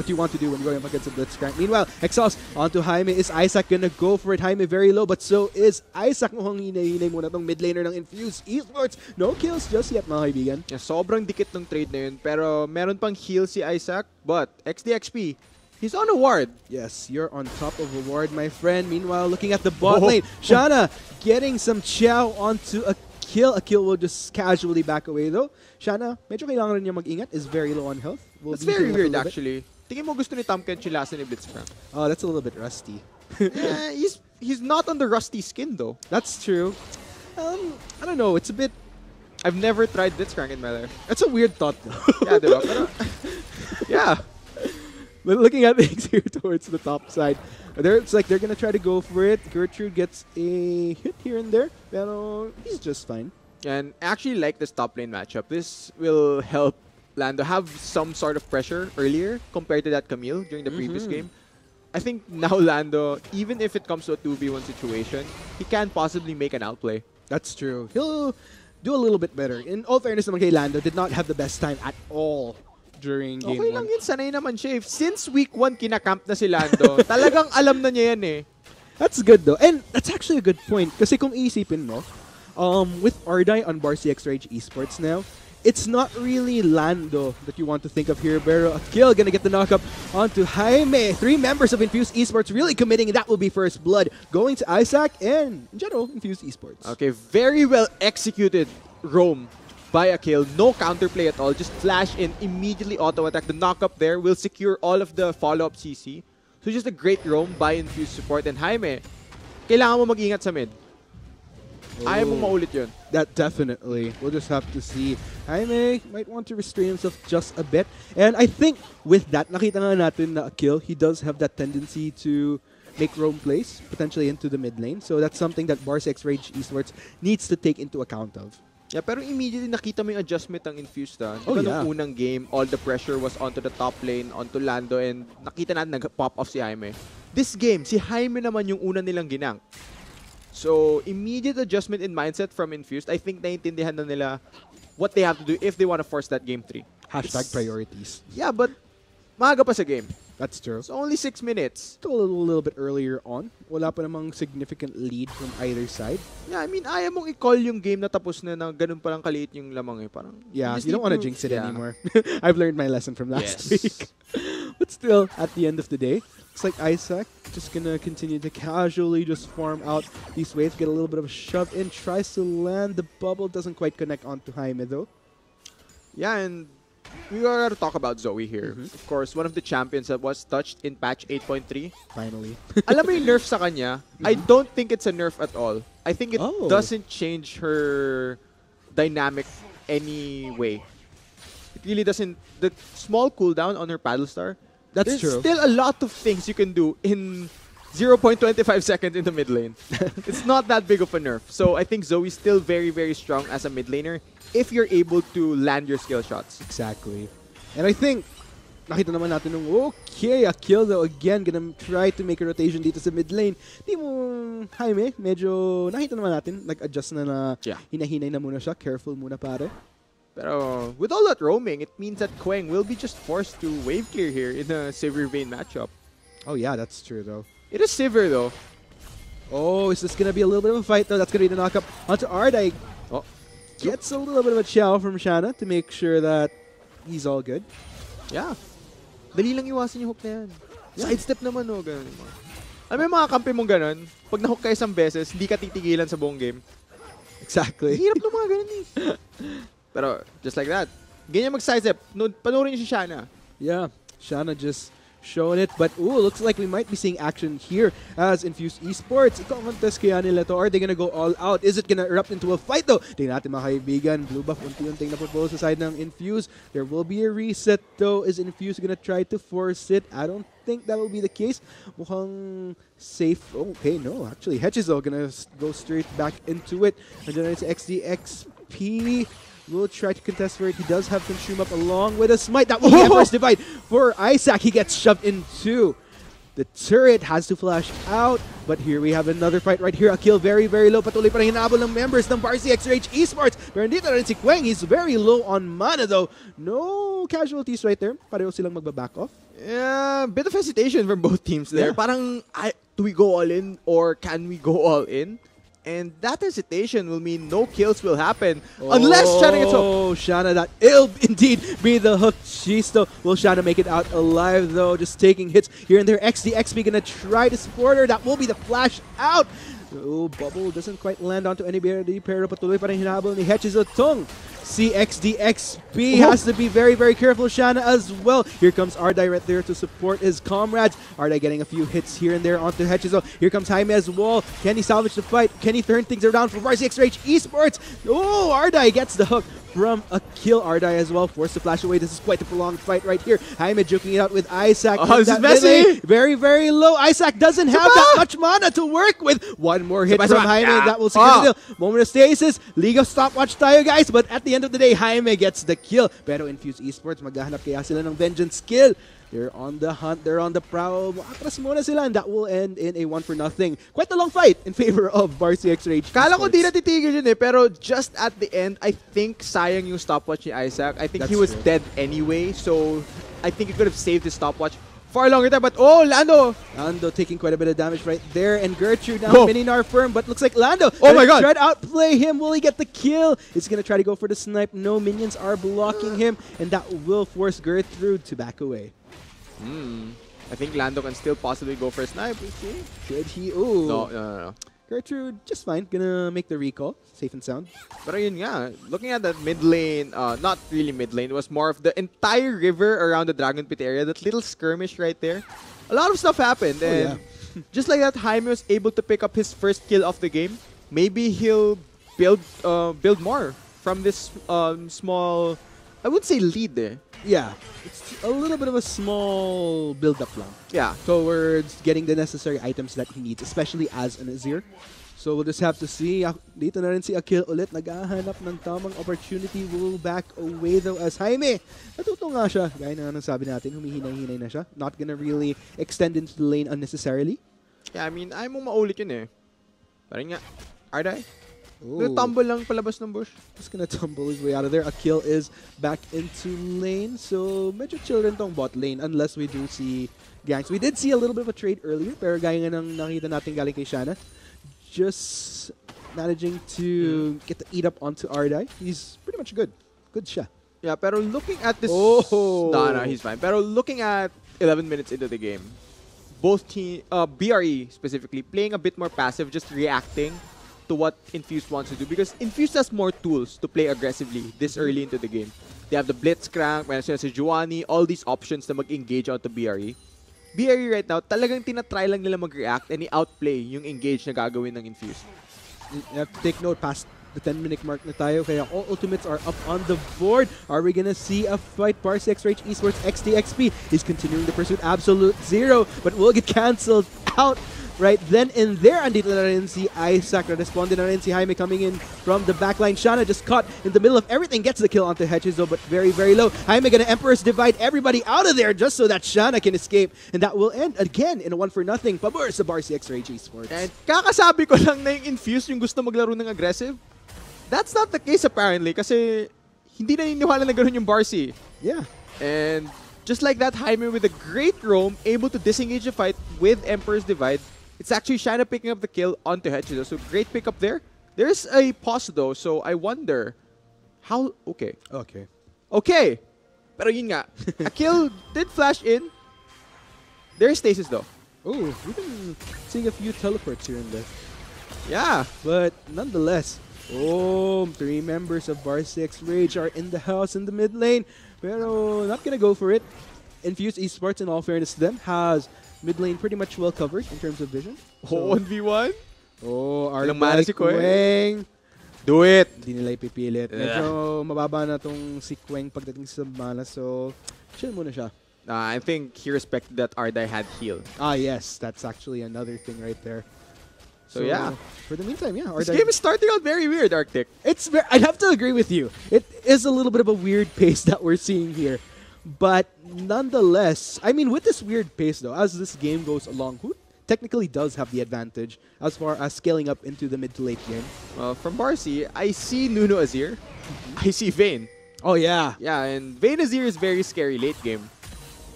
B: you want to do when going up against a Blitzcrank. Meanwhile, Exhaust onto Jaime. Is Isaac gonna go for it? Jaime very low, but so is Isaac. Mukhang hinay-hinay muna tong mid laner ng Infuse Esports. No kills just yet, mga kaibigan.
C: Yeah, sobrang dikit ng trade na yun. Pero meron pang heal si Isaac. But XDXP, he's on a ward.
B: Yes, you're on top of a ward, my friend. Meanwhile, looking at the bot lane, Shana getting some chow onto a kill. A kill will just casually back away though. Shana, medyo kailangan rin niya mag-ingat. Is very low on health.
C: That's very weird actually. Tingin mo gusto ni Tomkins yung lasa ni Blitzcrank.
B: Oh, that's a little bit rusty.
C: Yeah, he's not on the rusty skin though.
B: That's true. I don't know. It's a bit...
C: I've never tried Blitzcrank in my life.
B: That's a weird thought though.
C: Yeah, diba? Pero, yeah.
B: But looking at things here towards the top side, it's like they're gonna try to go for it. Gertrude gets a hit here and there, pero he's just fine.
C: And I actually like this top lane matchup. This will help Lando have some sort of pressure earlier compared to that Camille during the previous game. I think now Lando, even if it comes to a 2v1 situation, he can possibly make an outplay.
B: That's true. He'll do a little bit better. In all fairness naman kay Lando, did not have the best time at all during game 1.
C: Okay lang yun, sanay naman siya. Since week 1 kinakamp na si Lando, talagang alam na niya yan eh.
B: That's good though. And that's actually a good point. Kasi kung iisipin mo, with Ardai on BRE X Rage Esports now, it's not really Lando that you want to think of here. Pero Akil gonna get the knockup onto Jaime. 3 members of Infused Esports really committing. That will be first blood going to Isaac and, in general, Infused Esports.
C: Okay, very well executed roam by Akil. No counterplay at all. Just flash in, immediately auto-attack. The knockup there will secure all of the follow-up CC. So just a great roam by Infused support. And Jaime, kailangan mo mag-ingat sa mid. Ayaw mong maulit yun.
B: That definitely. We'll just have to see. Jaime might want to restrain himself just a bit. And I think with that, nakita nga natin na Akil, he does have that tendency to make roam plays, potentially into the mid lane. So that's something that Barca X-Rage Esports needs to take into account of.
C: Yeah, pero immediately nakita mo yung adjustment ng Infused.
B: Oh,
C: diba
B: yeah.
C: nung unang game, all the pressure was onto the top lane, onto Lando, and nakita natin nag-pop off si Jaime. This game, si Jaime naman yung una nilang ginang. So, immediate adjustment in mindset from Infused. I think naiintindihan na nila what they have to do if they want to force that game 3.
B: Hashtag priorities.
C: Yeah, but maaga pa sa game.
B: That's true.
C: So, only 6 minutes.
B: Still a little bit earlier on. Wala pa namang significant lead from either side.
C: Yeah, I mean, ayaw mong i-call yung game na tapos na ganun palang kaliit yung lamang eh. Parang,
B: Yeah,
C: just
B: you don't
C: need
B: want to jinx it
C: yeah.
B: anymore. I've learned my lesson from last
C: Yes.
B: week. But still, at the end of the day, looks like Isaac just gonna continue to casually just farm out these waves, get a little bit of a shove in, tries to land the bubble, doesn't quite connect onto Jaime though.
C: Yeah, and we gotta talk about Zoe here. Of course, one of the champions that was touched in patch 8.3.
B: Finally.
C: Alam mo yung nerf sa kanya? I don't think it's a nerf at all. I think it
B: Oh.
C: doesn't change her dynamic anyway. It really doesn't. The small cooldown on her paddle star,
B: That's
C: there's
B: true.
C: still a lot of things you can do in 0.25 seconds in the mid lane. It's not that big of a nerf. So I think Zoe's still very, very strong as a mid laner if you're able to land your skill shots.
B: Exactly. And I think, nakita naman natin nung, okay, Akil though, again, gonna try to make a rotation dito sa mid lane. Di mo, Jaime, medyo, nakita naman natin, nag-adjust na
C: Yeah.
B: hinahinay na muna siya, careful muna pare.
C: Pero with all that roaming, it means that Quang will be just forced to wave clear here in a Sivir Vayne matchup.
B: Oh yeah, that's true though.
C: It is Sivir though.
B: Oh, is this gonna be a little bit of a fight though? That's gonna be the knockup onto Ardai.
C: Oh,
B: Gets a little bit of a chow from Shanna to make sure that he's all good.
C: yeah. Dali lang iwasan yung hook na yan. Sidestep naman, no? Ganun mo. Alam mo yung mga kampi mong ganun, pag nahook ka isang beses, hindi ka titigilan sa buong game.
B: Exactly.
C: Hirap ng mga ganun eh. Pero, just like that, ganyan mag-sidestep. Panoorin niyo si Shanna.
B: Yeah, Shanna just showing it. But, ooh, looks like we might be seeing action here as Infused Esports. Iko-contest kaya nila to. Are they gonna go all out? Is it gonna erupt into a fight though? Tingnan natin mga kaibigan. Blue buff unti-unting napropose sa side ng Infused. There will be a reset though. Is Infused gonna try to force it? I don't think that will be the case. Mukhang safe. Oh, okay, no. Actually, Hechizo gonna go straight back into it. And then it's XDXP. Will try to contest for it. He does have Consume up along with a smite. That will be Emperor's Divide for Isaac. He gets shoved into the turret. Has to flash out. But here we have another fight right here. Akil very, very low. Patuloy pa rin hinabol ng members ng Barca X-Rage Esports. Pero dito na rin si Quang. He's very low on mana though. No casualties right there. Pareho silang magbaback off.
C: Yeah, bit of hesitation from both teams there.
B: Yeah.
C: Parang, do we go all in or can we go all in? And that hesitation will mean no kills will happen unless Shanna gets hooked.
B: Oh, Shanna, that will indeed be the hook. Shisto. Will Shanna make it out alive though? Just taking hits here and there. XDXP gonna try to support her. That will be the flash out. Oh, Bubble doesn't quite land onto anybody, pero patuloy pa rin hinabol ni Hechizo Tung. CXDXP has to be very, very careful. Shanna as well. Here comes Ardai right there to support his comrades. Ardai getting a few hits here and there onto Hechizo. Here comes Jaime as well. Can he salvage the fight? Can he turn things around for Barca X-Rage Esports? Oh, Ardai gets the hook from Akil. Ardai as well, forced to flash away. This is quite a prolonged fight right here. Jaime joking it out with Isaac.
C: Oh, this is messy.
B: Very, very low. Isaac doesn't have that much mana to work with. One more hit from Jaime. That will secure the kill. Moment of stasis. League of Stopwatch tayo, guys. But at the end of the day, Jaime gets the kill. Pero Infused Esports, maghahanap kaya sila ng vengeance skill. They're on the hunt. They're on the prowl. Atras muna sila, and that will end in a 1-0. Quite a long fight in favor of Barca X-Rage.
C: Kala ko di na titigil yun eh, pero just at the end, I think sayang yung stopwatch ni Isaac. I think
B: That's
C: he was
B: true.
C: dead anyway, so I think he could have saved his stopwatch for a longer time. But oh, Lando!
B: Lando taking quite a bit of damage right there, and Gertrude now mini-nar firm, but looks like Lando.
C: Oh my God.
B: Try to outplay him. Will he get the kill? He's going to try to go for the snipe. No minions are blocking him, and that will force Gertrude to back away.
C: I think Lando can still possibly go for a snipe.
B: Should he? Ooh.
C: No.
B: Gertrude, just fine. Gonna make the recall. Safe and sound.
C: Pero yun nga, looking at that mid lane, not really mid lane, it was more of the entire river around the Dragon Pit area, that little skirmish right there. A lot of stuff happened, and just like that, Jaime was able to pick up his first kill of the game. Maybe he'll build more from this small, I would say lead eh.
B: Yeah, it's a little bit of a small build-up lang
C: Yeah.
B: towards getting the necessary items that he needs, especially as an Azir. So we'll just have to see. Dito na rin si Akil ulit. Naghahanap ng tamang opportunity. Will back away though as Jaime. Natuto nga siya. Gaya na nga sabi natin, humihinay-hinay na siya. Not gonna really extend into the lane unnecessarily.
C: Yeah, I mean, ayaw mong maulit yun eh. Parang nga, Ardai?
B: Oh.
C: Tumble lang palabas ng bush.
B: Just gonna tumble his way out of there. Akil is back into lane. So medyo chill rin tong bot lane unless we do see ganks. We did see a little bit of a trade earlier. Pero gaya nga ng nakita natin galing kay Shanna. Just managing to get the eat up onto Ardai. He's pretty much good. Good siya.
C: Yeah, pero looking at this...
B: Oh!
C: No, he's fine. Pero looking at 11 minutes into the game, both team, BRE specifically, playing a bit more passive, just reacting to what Infused wants to do. Because Infused has more tools to play aggressively this early into the game. They have the Blitzcrank, meron sila si Juani, all these options na mag-engage onto BRE. BRE right now, talagang tinatry lang nila mag-react and i-outplay yung engage na gagawin ng Infused.
B: You have to take note, past the 10-minute mark na tayo, kaya all ultimates are up on the board. Are we gonna see a fight? Parsi X-Rage Esports XDXP is continuing the pursuit. Absolute zero, but will get cancelled out right then and there. Andito na rin si Isaac. Responded na rin si Jaime coming in from the backline. Shanna just caught in the middle of everything. Gets the kill onto Hechizo, but very, very low. Jaime gonna Emperor's Divide everybody out of there just so that Shanna can escape. And that will end again in a 1-for-0. Pabor sa Barsi X-Rage Esports.
C: And kakasabi ko lang na yung Infused yung gusto maglaro ng aggressive. That's not the case apparently kasi hindi naniniwala na gano'n yung Barsi.
B: Yeah.
C: And just like that, Jaime with a great roam, able to disengage the fight with Emperor's Divide. It's actually Shanna picking up the kill onto Hechizo. So great pick up there. There's a pause though, so I wonder how... Okay. Okay! Pero yun nga, a kill did flash in. There's stasis though.
B: Oh, we've been seeing a few teleports here and there.
C: Yeah.
B: But nonetheless, 3 members of Bar 6 Rage are in the house in the mid lane. Pero not gonna go for it. Infused Esports, in all fairness to them, has mid lane pretty much well covered in terms of vision.
C: So, 1v1?
B: Ilang
C: mana si
B: Queng.
C: Do it!
B: Hindi nila ipipilit. Medyo mababa na tong si Queng pagdating sa mana. So, chill muna siya.
C: I think he respected that Ardai had heal.
B: Yes. That's actually another thing right there.
C: So yeah.
B: For the meantime, yeah.
C: This game is starting out very weird, Arctic.
B: I'd have to agree with you. It is a little bit of a weird pace that we're seeing here. But nonetheless, I mean, with this weird pace though, as this game goes along, who technically does have the advantage as far as scaling up into the mid to late game?
C: Well, from Barsi, I see Nuno Azir. I see Vayne.
B: Oh yeah.
C: Yeah, and Vayne Azir is very scary late game.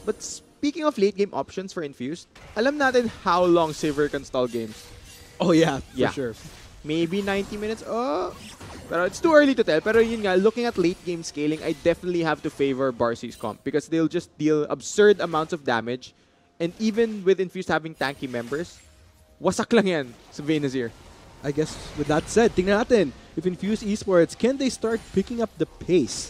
C: But speaking of late game options for Infused, alam natin how long Silver can stall games.
B: Oh yeah,
C: Yeah.
B: for sure.
C: Maybe 90 minutes. Pero it's too early to tell. Pero yun nga, looking at late game scaling, I definitely have to favor Barsi's comp because they'll just deal absurd amounts of damage. And even with Infused having tanky members, wasak lang yan sa Vayne Azir.
B: I guess with that said, tingnan natin if Infused Esports, can they start picking up the pace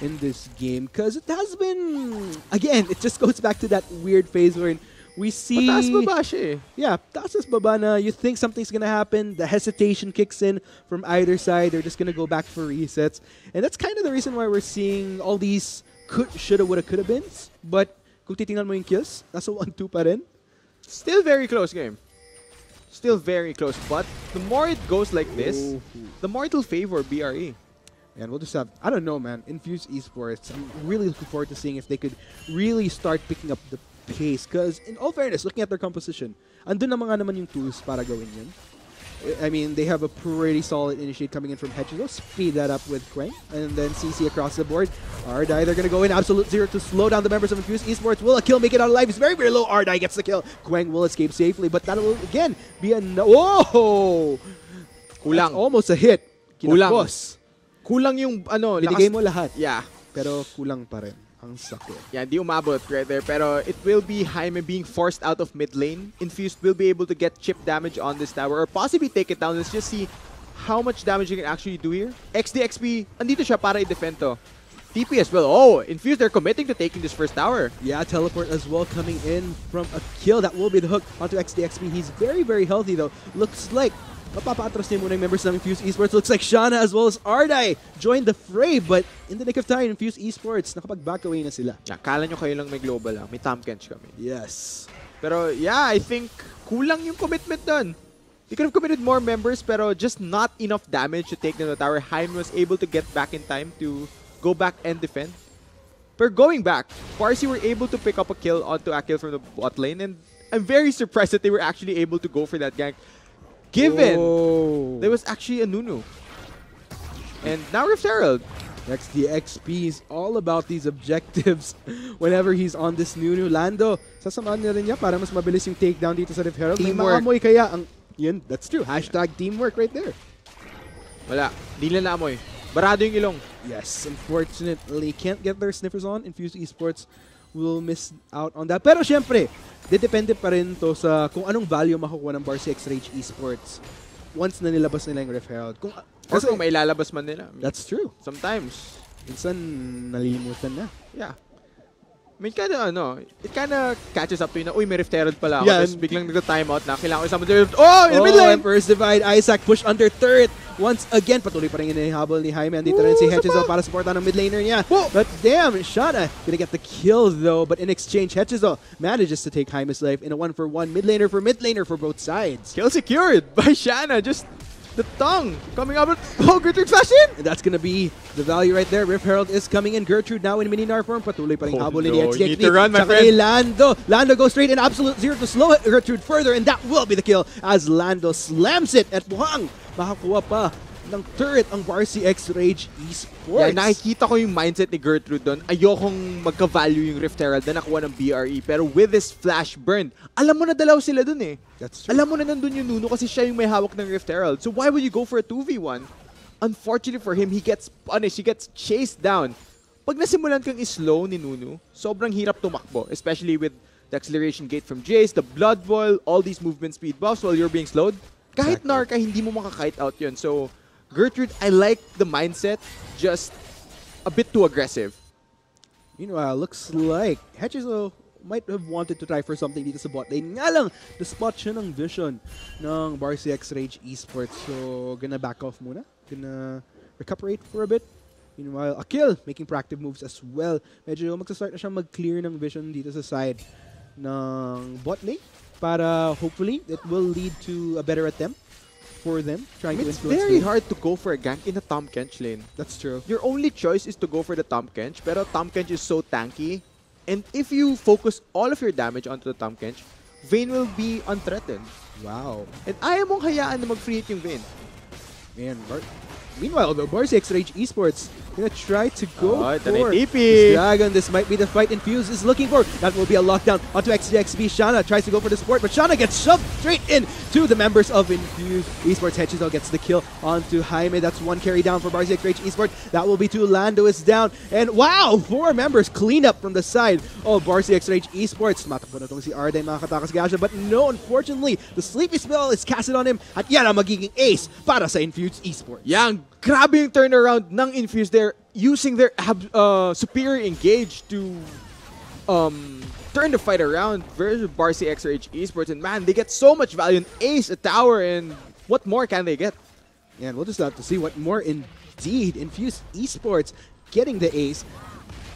B: in this game? Because it has been, again, it just goes back to that weird phase wherein we see...
C: Mataas baba siya eh.
B: Yeah, taas baba na. You think something's gonna happen, the hesitation kicks in from either side. They're just gonna go back for resets. And that's kind of the reason why we're seeing all these shoulda, woulda, coulda beens. But kung titingnan mo yung kills, nasa 1-2 pa rin.
C: Still very close game. Still very close. But the more it goes like this, the more it'll favor BRE.
B: And we'll just have, I don't know, man, Infused Esports. I'm really looking forward to seeing if they could really start picking up the pace. Because in all fairness, looking at their composition, andun na mga naman yung tools para gawin yun. I mean, they have a pretty solid initiate coming in from Hechizo. Speed that up with Quang. And then CC across the board. Ardai, they're going to go in absolute zero to slow down the members of Infused Esports. Will a kill make it out alive? It's very, very low. Ardai gets the kill. Quang will escape safely. But that will, again, be a... Whoa!
C: Kulang.
B: That's almost a hit. Kinapos.
C: Kulang yung ano...
B: Binigay mo lahat.
C: Yeah.
B: Pero kulang pa rin. Ang sakit.
C: Yeah, di umabot right there. Pero it will be Jaime being forced out of mid lane. Infused will be able to get chip damage on this tower or possibly take it down. Let's just see how much damage you can actually do here. XD-XP, andito siya para i-defend to. TP as well. Oh, Infused, they're committing to taking this first tower.
B: Yeah, teleport as well coming in from a kill. That will be the hook onto XD-XP. He's very, very healthy though. Looks like Mapapaatras niya muna yung members ng Infuse Esports. Looks like Shana as well as Ardai joined the fray, but in the nick of time, Infuse Esports, nakapag-back away na sila.
C: Yeah, kala nyo kayo lang may global lang. May Tom Kench kami.
B: Yes.
C: Pero yeah, I think kulang yung commitment dun. They could have committed more members, pero just not enough damage to take down the tower. Jaime was able to get back in time to go back and defend. But going back, Parsi were able to pick up a kill onto Akil from the bot lane, and I'm very surprised that they were actually able to go for that gank, given there was actually a Nunu. And now Rift Herald.
B: Next, the XP is all about these objectives whenever he's on this Nunu. Lando, sasamahan niya rin niya para mas mabilis yung takedown dito sa Rift Herald. May
C: Teamwork.
B: maamoy kaya ang... Yun, that's true. Hashtag teamwork right there.
C: Wala. Di nila naamoy. Barado yung ilong.
B: Yes, unfortunately, can't get their sniffers on. Infuse Esports will miss out on that. Pero syempre, depende pa rin to sa kung anong value makukuha ng Barcy X Rage Esports once na nilabas nila yung Rift Herald.
C: Or kung may lalabas man nila.
B: That's true.
C: Sometimes.
B: Minsan, nalilimutan na.
C: Yeah. I mean, it kinda catches up to you na, uy, may Rift Herald pala ako.
B: Yeah,
C: Tapos biglang nag-timeout na, kailangan ko isama Rift. Oh, in the mid lane!
B: Emperor's Divide, Isaac push under turret. Once again, patuloy pa rin hinahabol ni Jaime. Andito rin si Hechizo para supportan ng mid laner niya. But damn, Shana gonna get the kill though. But in exchange, Hechizo manages to take Jaime's life in a 1-for-1 mid laner for both sides.
C: Kill secured by Shanna. Just the tongue coming up. Oh, Gertrude flash in!
B: And that's gonna be the value right there. Rift Herald is coming in. Gertrude now in mini-nar form. Patuloy pa rin habol ni
C: no.
B: XGXP.
C: You need to run, my
B: Tsaka
C: friend.
B: ni Lando. Lando goes straight in absolute zero to slow Gertrude further, and that will be the kill as Lando slams it at Buhang. Makakuha pa ng turret ang Barcy X Rage Esports.
C: Yeah, nakikita ko yung mindset ni Gertrude doon. Ayokong magka-value yung Rift Herald na nakuha ng BRE. Pero with this flash burn, alam mo na dalaw sila doon eh.
B: That's true.
C: Alam mo na nandun yung Nuno kasi siya yung may hawak ng Rift Herald. So why would you go for a 2v1? Unfortunately for him, he gets punished. He gets chased down. Pag nasimulan kang slow ni Nunu, sobrang hirap tumakbo. Especially with the acceleration gate from Jace, the blood boil, all these movement speed buffs while you're being slowed. Kahit
B: Exactly.
C: Narca, hindi mo makakite out yun. So, Gertrude, I like the mindset, just a bit too aggressive.
B: Meanwhile, looks like Hechizo might have wanted to try for something dito sa bot lane. Nga lang, the-spot siya ng vision ng Barcy X Rage Esports. So, gonna back off muna. Gonna recuperate for a bit. Meanwhile, Akil making proactive moves as well. Medyo magsastart na siya mag-clear ng vision dito sa side ng bot lane para hopefully it will lead to a better attempt for them trying to
C: It's
B: influence
C: very
B: lane.
C: hard to go for a gank in a Tom Kench lane.
B: That's true.
C: Your only choice is to go for the Tom Kench, pero Tom Kench is so tanky. And if you focus all of your damage onto the Tom Kench, Vayne will be unthreatened.
B: Wow.
C: And ayaw mong hayaan na mag-free hit yung Vayne.
B: Man, meanwhile, the Barcy X Rage Esports gonna try to go
C: ito na
B: for
C: yung TP.
B: this dragon. This might be the fight Infuse is looking for. That will be a lockdown onto XGXB. Shana tries to go for the support, but Shana gets shoved straight in to the members of Infuse Esports. Hechizo gets the kill onto Jaime. That's one carry down for Barcy X Rage Esports. That will be two. Lando is down. And wow, 4 members clean up from the side of Barcy X Rage Esports. Matakbo na itong si Arden, makakatakas gasya. But no, unfortunately, the sleepy spell is casted on him. At yan ang magiging ace para sa Infuse Esports.
C: Yang grabe yung turnaround ng Infuse there, using their superior engage to turn the fight around versus Barcy XRH Esports. And man, they get so much value in ace, a tower, and what more can they get?
B: Yeah, and we'll just have to see what more indeed. Infuse Esports getting the ace,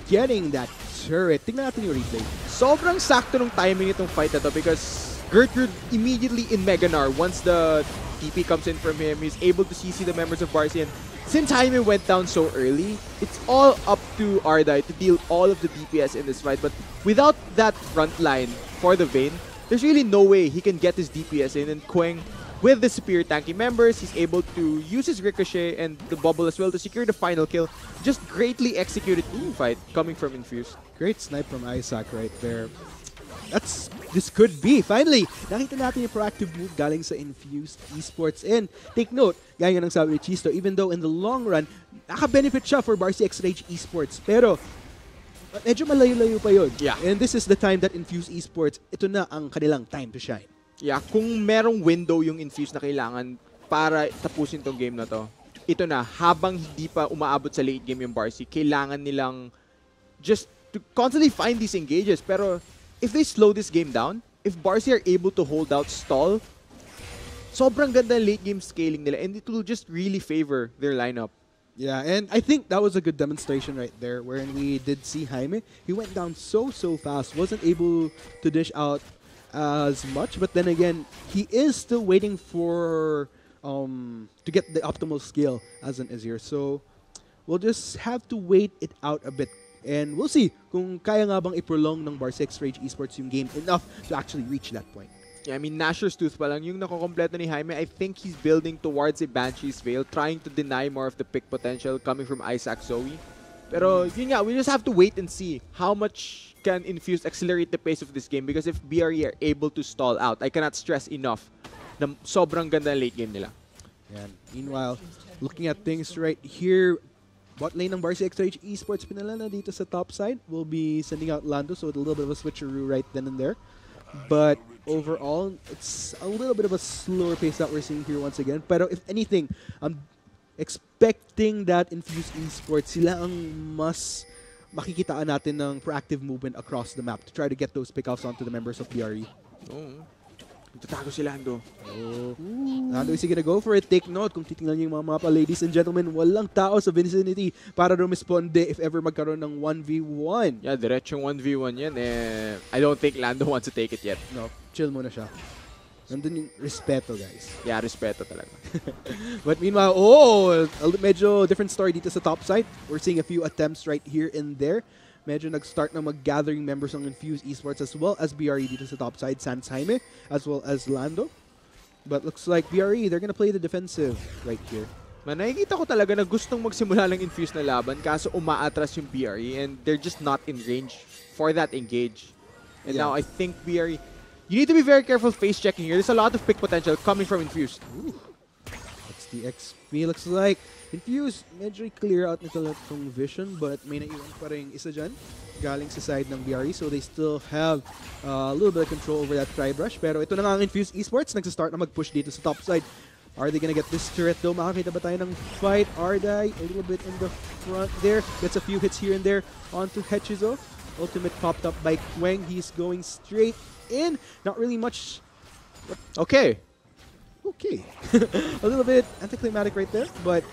B: getting that turret. Tingnan natin yung replay.
C: Sobrang sakto ng timing itong fight na to because Gertrude immediately in Meganar, once the TP comes in from him, he's able to CC the members of Barcy. And since Jaime went down so early, it's all up to Ardai to deal all of the DPS in this fight. But without that front line for the Vayne, there's really no way he can get his DPS in. And Queng, with the superior tanky members, he's able to use his Ricochet and the bubble as well to secure the final kill. Just greatly executed team fight coming from Infuse.
B: Great snipe from Isaac right there. This could be. Finally, nakita natin yung proactive move galing sa Infused Esports. And take note, gaya nga ng sabi ni Chisto, even though in the long run, naka-benefit siya for Barcy X Rage Esports. Pero, medyo malayo-layo pa yun.
C: Yeah.
B: And this is the time that Infused Esports, ito na ang kanilang time to shine.
C: Yeah, kung merong window yung Infuse na kailangan para tapusin tong game na to, ito na, habang hindi pa umaabot sa late game yung Barcy, kailangan nilang just to constantly find these engages. Pero, if they slow this game down, if Barcy are able to hold out stall, sobrang ganda ng late game scaling nila and it will just really favor their lineup.
B: Yeah, and I think that was a good demonstration right there, wherein we did see Jaime. He went down so fast, wasn't able to dish out as much, but then again, he is still waiting for to get the optimal skill as an Azir. So we'll just have to wait it out a bit. And we'll see kung kaya nga bang i-prolong ng Bar 6 Rage Esports yung game enough to actually reach that point.
C: Yeah, I mean, Nashor's Tooth pa lang, yung nakokompleto ni Jaime, I think he's building towards a Banshee's Veil, trying to deny more of the pick potential coming from Isaac Zoe. Pero yun nga, we just have to wait and see how much can Infuse accelerate the pace of this game, because if BRE are able to stall out, I cannot stress enough na sobrang ganda ng late game nila.
B: Yan. Meanwhile, looking at things right here, bot lane ng Bar 6 Rage Esports pinala na dito sa top side. We'll be sending out Lando, so a little bit of a switcheroo right then and there. But overall, it's a little bit of a slower pace that we're seeing here once again. Pero if anything, I'm expecting that Infuse Esports, sila ang mas makikitaan natin ng proactive movement across the map to try to get those pickoffs onto the members of BRE.
C: Oo. Tatago si Lando.
B: Oh. Lando, is he gonna go for it? Take note, kung titingnan niyo yung mga mapa, ladies and gentlemen, walang tao sa vicinity para rumisponde if ever magkaroon ng 1v1.
C: Yeah, diretsong 1v1 yan. I don't think Lando wants to take it yet.
B: No, chill muna siya. Nandun yung respeto, guys.
C: Yeah, respeto talaga.
B: But meanwhile, medyo different story dito sa top side. We're seeing a few attempts right here and there. Medyo nag-start na mag-gathering members ng Infuse Esports as well as BRE dito sa top side. Sans Jaime as well as Lando. But looks like BRE, they're gonna play the defensive right here.
C: Man, nakikita ko talaga na gustong magsimula ng Infuse na laban kaso umaatras yung BRE and they're just not in range for that engage. And now I think BRE, you need to be very careful face checking here. There's a lot of pick potential coming from Infuse.
B: Ooh. That's the XP. Looks like Infuse, medyo clear out nito itong vision, but may naiwan pa rin isa dyan galing sa side ng BRE, so they still have a little bit of control over that Tribe Rush. Pero ito na nga ang Infuse Esports, nagsastart na mag-push dito sa top side. Are they gonna get this turret though? Makakita ba tayo ng fight? Ardai, a little bit in the front there. Gets a few hits here and there onto Hechizo. Ultimate popped up by Queng. He's going straight in. Not really much.
C: Okay.
B: Okay. A little bit anticlimactic right there, but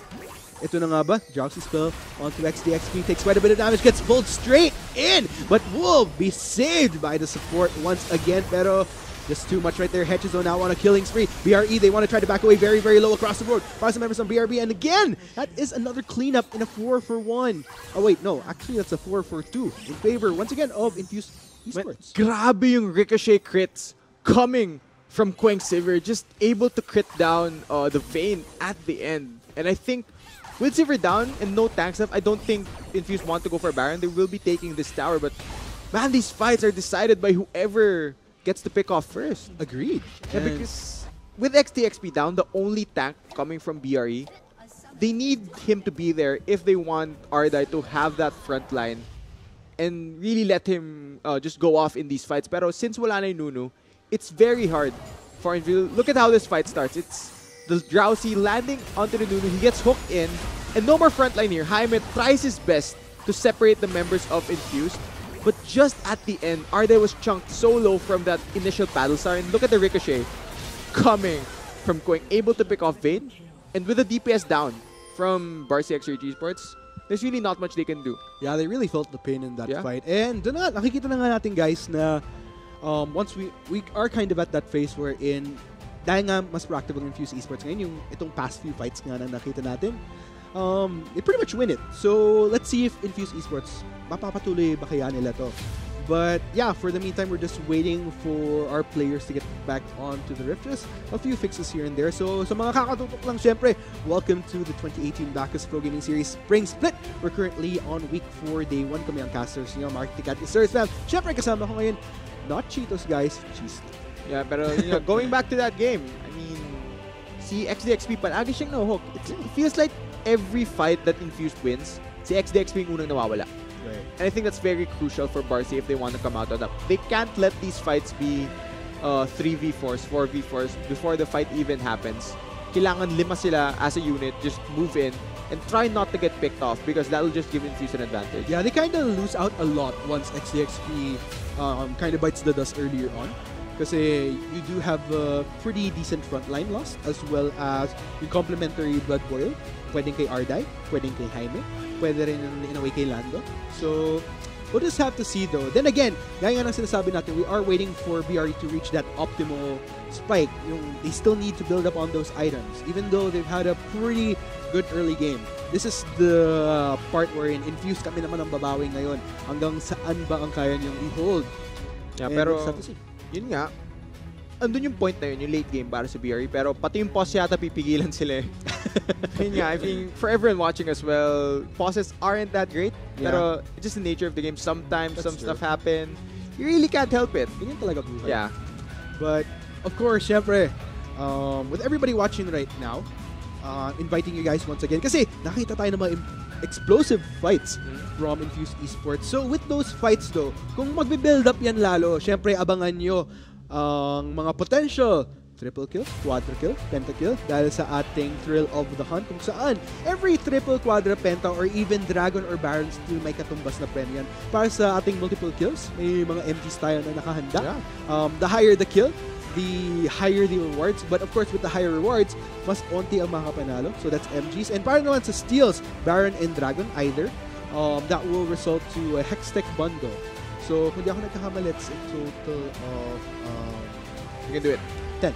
B: ito na nga ba? Droxy spell onto XDXP, takes quite a bit of damage, gets pulled straight in, but will be saved by the support once again. Pero just too much right there. Hechizo now on a killing spree. BRE, they want to try to back away very, very low across the board. Para sa members of BRB, and again, that is another cleanup in a 4-for-1. Oh wait, no, actually that's a 4-for-2 in favor, once again, of Infused Esports.
C: Grabe yung ricochet crits coming from Queng Sivir, just able to crit down the Vayne at the end. And I think with Sivir down and no tanks left, I don't think Infuse want to go for Baron. They will be taking this tower, but man, these fights are decided by whoever gets to pick off first.
B: Agreed.
C: Yeah, because with XTXP down, the only tank coming from BRE, they need him to be there if they want Ardai to have that front line and really let him just go off in these fights. Pero since wala na yung Nunu, it's very hard for Infuse. Look at how this fight starts. It's the Drowsy landing onto the Nunu. He gets hooked in, and no more frontline here. Jaime tries his best to separate the members of Infuse, but just at the end, Ardai was chunked so low from that initial paddle star. And look at the ricochet coming from Queng, able to pick off Vayne, and with the DPS down from Barcy XRG Sports, there's really not much they can do.
B: Yeah, they really felt the pain in that fight. And doon na, nakikita na nga natin guys na once we are kind of at that phase wherein dahil nga mas proactive ang Infuse Esports ngayon, yung itong past few fights nga na nakita natin, they pretty much win it. So let's see if Infuse Esports mapapatuloy ba kaya nila to. But yeah, for the meantime, we're just waiting for our players to get back onto the Rift. Just a few fixes here and there. So sa mga kakatutok lang, syempre, welcome to the 2018 Bacchus Pro Gaming Series Spring Split. We're currently on week 4, day 1 kami ang casters niyo. Mark Ticat is Sirs Fam. Syempre, kasama ko ngayon, not Cheetos guys, Cheese.
C: Yeah, pero you know, going back to that game, I mean, si XDXP palagi siyang no-hook. It feels like every fight that Infused wins, si XDXP yung unang nawawala.
B: Right.
C: And I think that's very crucial for Barcy if they want to come out on top. They can't let these fights be 3v4s, 4v4s before the fight even happens. Kailangan 5 sila as a unit, just move in and try not to get picked off because that will just give Infuse an advantage.
B: Yeah, they kind of lose out a lot once XDXP kind of bites the dust earlier on. Kasi you do have a pretty decent frontline loss as well as yung complementary Blood Boil. Pwedeng kay Ardai, pwedeng kay Jaime, pwede rin in a way kay Lando. So, we'll just have to see though. Then again, gaya nga ng sinasabi natin, we are waiting for BRE to reach that optimal spike. They still need to build up on those items. Even though they've had a pretty good early game. This is the part wherein Infused kami naman ang babawi ngayon. Hanggang saan ba ang kaya niyong i-hold?
C: Yeah, pero yun nga, andun yung point na yun, yung late game para sa BRE, pero pati yung pause yata pipigilan sila eh. Yun nga, I think for everyone watching as well, pauses aren't that great, pero it's just the nature of the game. Sometimes some stuff happen, you really can't help it.
B: Ganyan talaga buhay.
C: Yeah.
B: But, of course, syempre, with everybody watching right now, inviting you guys once again, kasi nakita tayo ng mga explosive fights from Infused Esports. So with those fights though, kung magbe-build up yan lalo, syempre abangan nyo ang mga potential triple kill, quadra kill, pentakill dahil sa ating Thrill of the Hunt kung saan every triple, quadra, penta or even dragon or baron still may katumbas na premium para sa ating multiple kills. May mga MGs tayo na nakahanda. The higher the kill, the higher the rewards. But of course, with the higher rewards, mas onti ang makapanalo. So that's MGs. And para naman sa steals, Baron and Dragon either, that will result to a Hextech bundle. So kung di ako nagkakamali, it's a total of...
C: you can do it.
B: 10.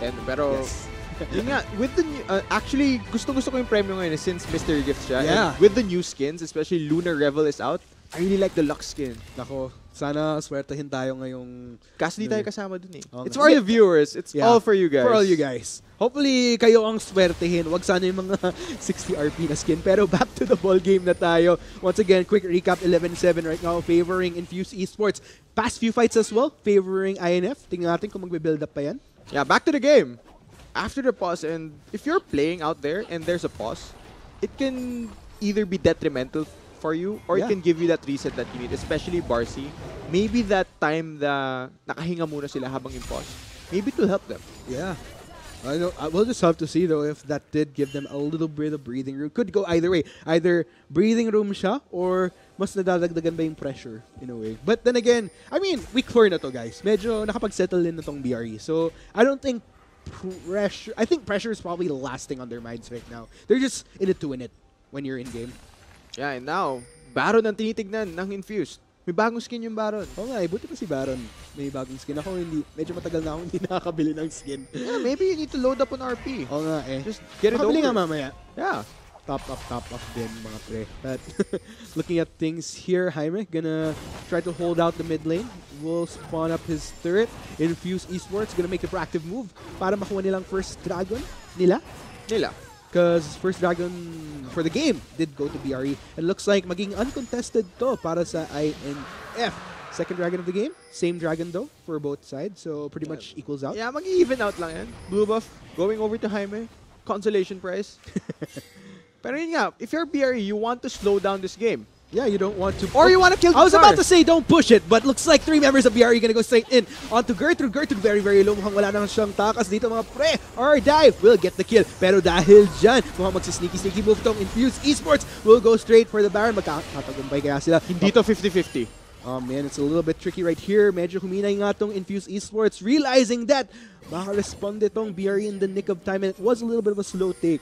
C: 10. Pero, yun nga, with the new, actually, gusto-gusto ko yung premium ngayon since Mystery Gifts siya.
B: Yeah.
C: And with the new skins, especially Lunar Revel is out, I really like the Lux skin.
B: Nako, sana swertehin tayo ngayong...
C: Kasi di tayo kasama dun eh.
B: Okay.
C: It's for the viewers. It's all for you guys.
B: For all you guys. Hopefully, kayo ang swertehin. Wag sana yung mga 60 RP na skin. Pero back to the ball game na tayo. Once again, quick recap, 11-7 right now, favoring Infused Esports. Past few fights as well, favoring INF. Tingnan natin kung magbe-build up pa yan.
C: Yeah, back to the game. After the pause, and if you're playing out there and there's a pause, it can either be detrimental for you or it can give you that reset that you need, especially Barcy. Maybe that time na nakahinga muna sila habang in pause, maybe it will help them.
B: Yeah. I know. We'll just have to see though if that did give them a little bit of breathing room. Could go either way. Either breathing room siya or mas nadadagdagan ba yung pressure in a way. But then again, I mean, week 4 na to guys. Medyo nakapag-settle in na tong BRE. So I don't think pressure... I think pressure is probably lasting on their minds right now. They're just in it to win it when you're in game.
C: Yeah, and now, Baron ang tinitignan ng Infused. May bagong skin yung Baron.
B: Oo nga, buti pa si Baron. May bagong skin. Ako hindi, medyo matagal na ako hindi nakakabili ng skin.
C: Yeah, maybe you need to load up on RP.
B: Oo nga eh.
C: Just get it over.
B: Makabili nga mamaya.
C: Yeah.
B: Top up din mga pre. But looking at things here, Jaime gonna try to hold out the mid lane. Will spawn up his turret. Infused Esports gonna make a proactive move para makuha nilang first dragon nila. Because first dragon for the game did go to BRE. And looks like maging uncontested to para sa INF. Second dragon of the game. Same dragon though for both sides. So pretty much equals out.
C: Yeah, mag-even out lang yan. Blue buff going over to Jaime. Consolation prize. Pero yun nga, if you're BRE, you want to slow down this game.
B: Yeah, you don't want to...
C: Or you want to kill the
B: I was about to say don't push it, but looks like 3 members of BRE gonna go straight in. Onto Gertrude. Gertrude very, very low. Mukhang wala nang siyang takas dito mga pre. Or dive will get the kill. Pero dahil dyan, mukhang magsisneaky move tong Infused Esports will go straight for the Baron. Magkakatagumpay kaya sila.
C: Hindi to 50-50.
B: Oh man, it's a little bit tricky right here. Medyo huminay nga tong Infused Esports, realizing that maka-responde tong BRE in the nick of time, and it was a little bit of a slow take.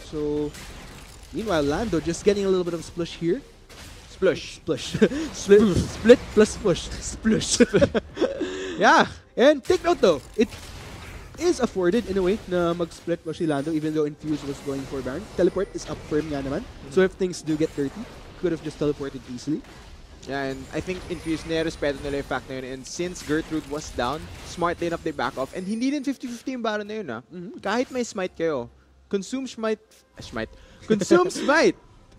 B: So, meanwhile, Lando just getting a little bit of a splush here. Split plus push. Splush. Yeah. And take note though, it is afforded in a way na mag-split push si Lando even though Infuse was going for Baron. Teleport is up firm nga naman. So if things do get dirty, could have just teleported easily.
C: Yeah, and I think Infuse nire-respeto nila yung fact na yun. And since Gertrude was down, smart lane up, they back off. And hindi din 50-50 yung Baron na yun Kahit may smite kayo, consume smite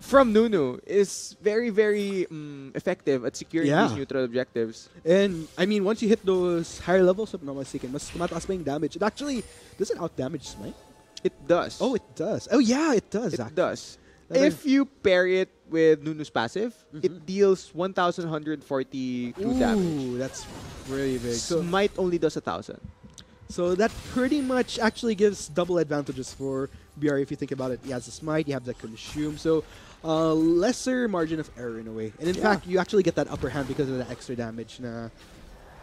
C: from Nunu is very, very effective at securing these neutral objectives.
B: And, I mean, once you hit those higher levels, if I'm not mistaken, mas tumataas pa yung damage. It actually doesn't out-damage Smite.
C: It does.
B: Oh, it does. Oh, yeah, it does.
C: It does. If you pair it with Nunu's passive, it deals 1,142 damage.
B: Ooh, that's really big.
C: Smite only does 1,000.
B: So that pretty much actually gives double advantages for BR if you think about it. He has the Smite, you have the Consume, so lesser margin of error in a way. And in fact, you actually get that upper hand because of the extra damage na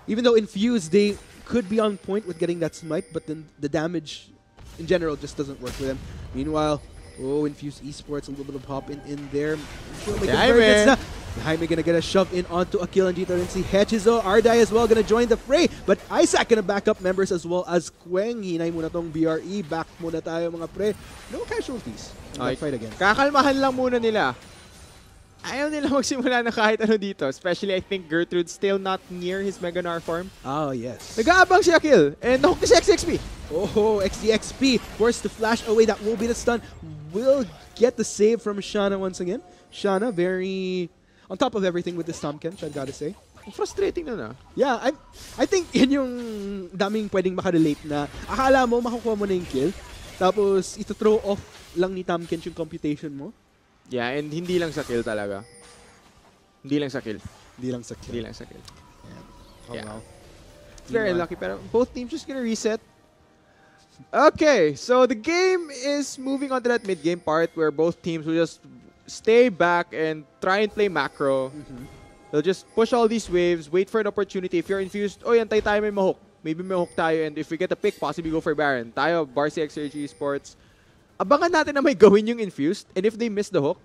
B: Even though Infuse, they could be on point with getting that smite, but then the damage in general just doesn't work for them. Meanwhile, Infuse Esports, a little bit of hop in there. Jaime gonna get a shove in onto Akil and Gito Rinzi. Hechizo, Ardai as well gonna join the fray. But Isaac gonna back up members as well as Queng. Hinay muna tong BRE. Back muna tayo mga pre. No casualties. Fight again.
C: Kakalmahan lang muna nila. Ayaw nila magsimula na kahit ano dito. Especially, I think Gertrude still not near his Mega Gnar farm.
B: Oh, yes.
C: Nag-aabang si Akil. And nahook na si XXP.
B: Oh, XDXP forced to flash away. That will be the stun. Will get the save from Shana once again. Shana very on top of everything with this Tomkench, I've got to say.
C: Frustrating na.
B: Yeah, I think yun yung daming pwedeng makarelate na akala mo makukuha mo na yung kill. Tapos ito throw off lang ni Tomkench yung computation mo.
C: Yeah, and hindi lang sa kill talaga. Hindi lang sa kill.
B: Yeah. Oh,
C: yeah.
B: wow.
C: It's very lucky, pero both teams just gonna reset. Okay, so the game is moving on to that mid-game part where both teams will just stay back and try and play macro. They'll just push all these waves, wait for an opportunity. If you're infused, antay tayo may mahook. Maybe may hook tayo, and if we get a pick, possibly go for Baron. Tayo, Barcy XRG Esports. Abangan natin na may gawin yung infused, and if they miss the hook,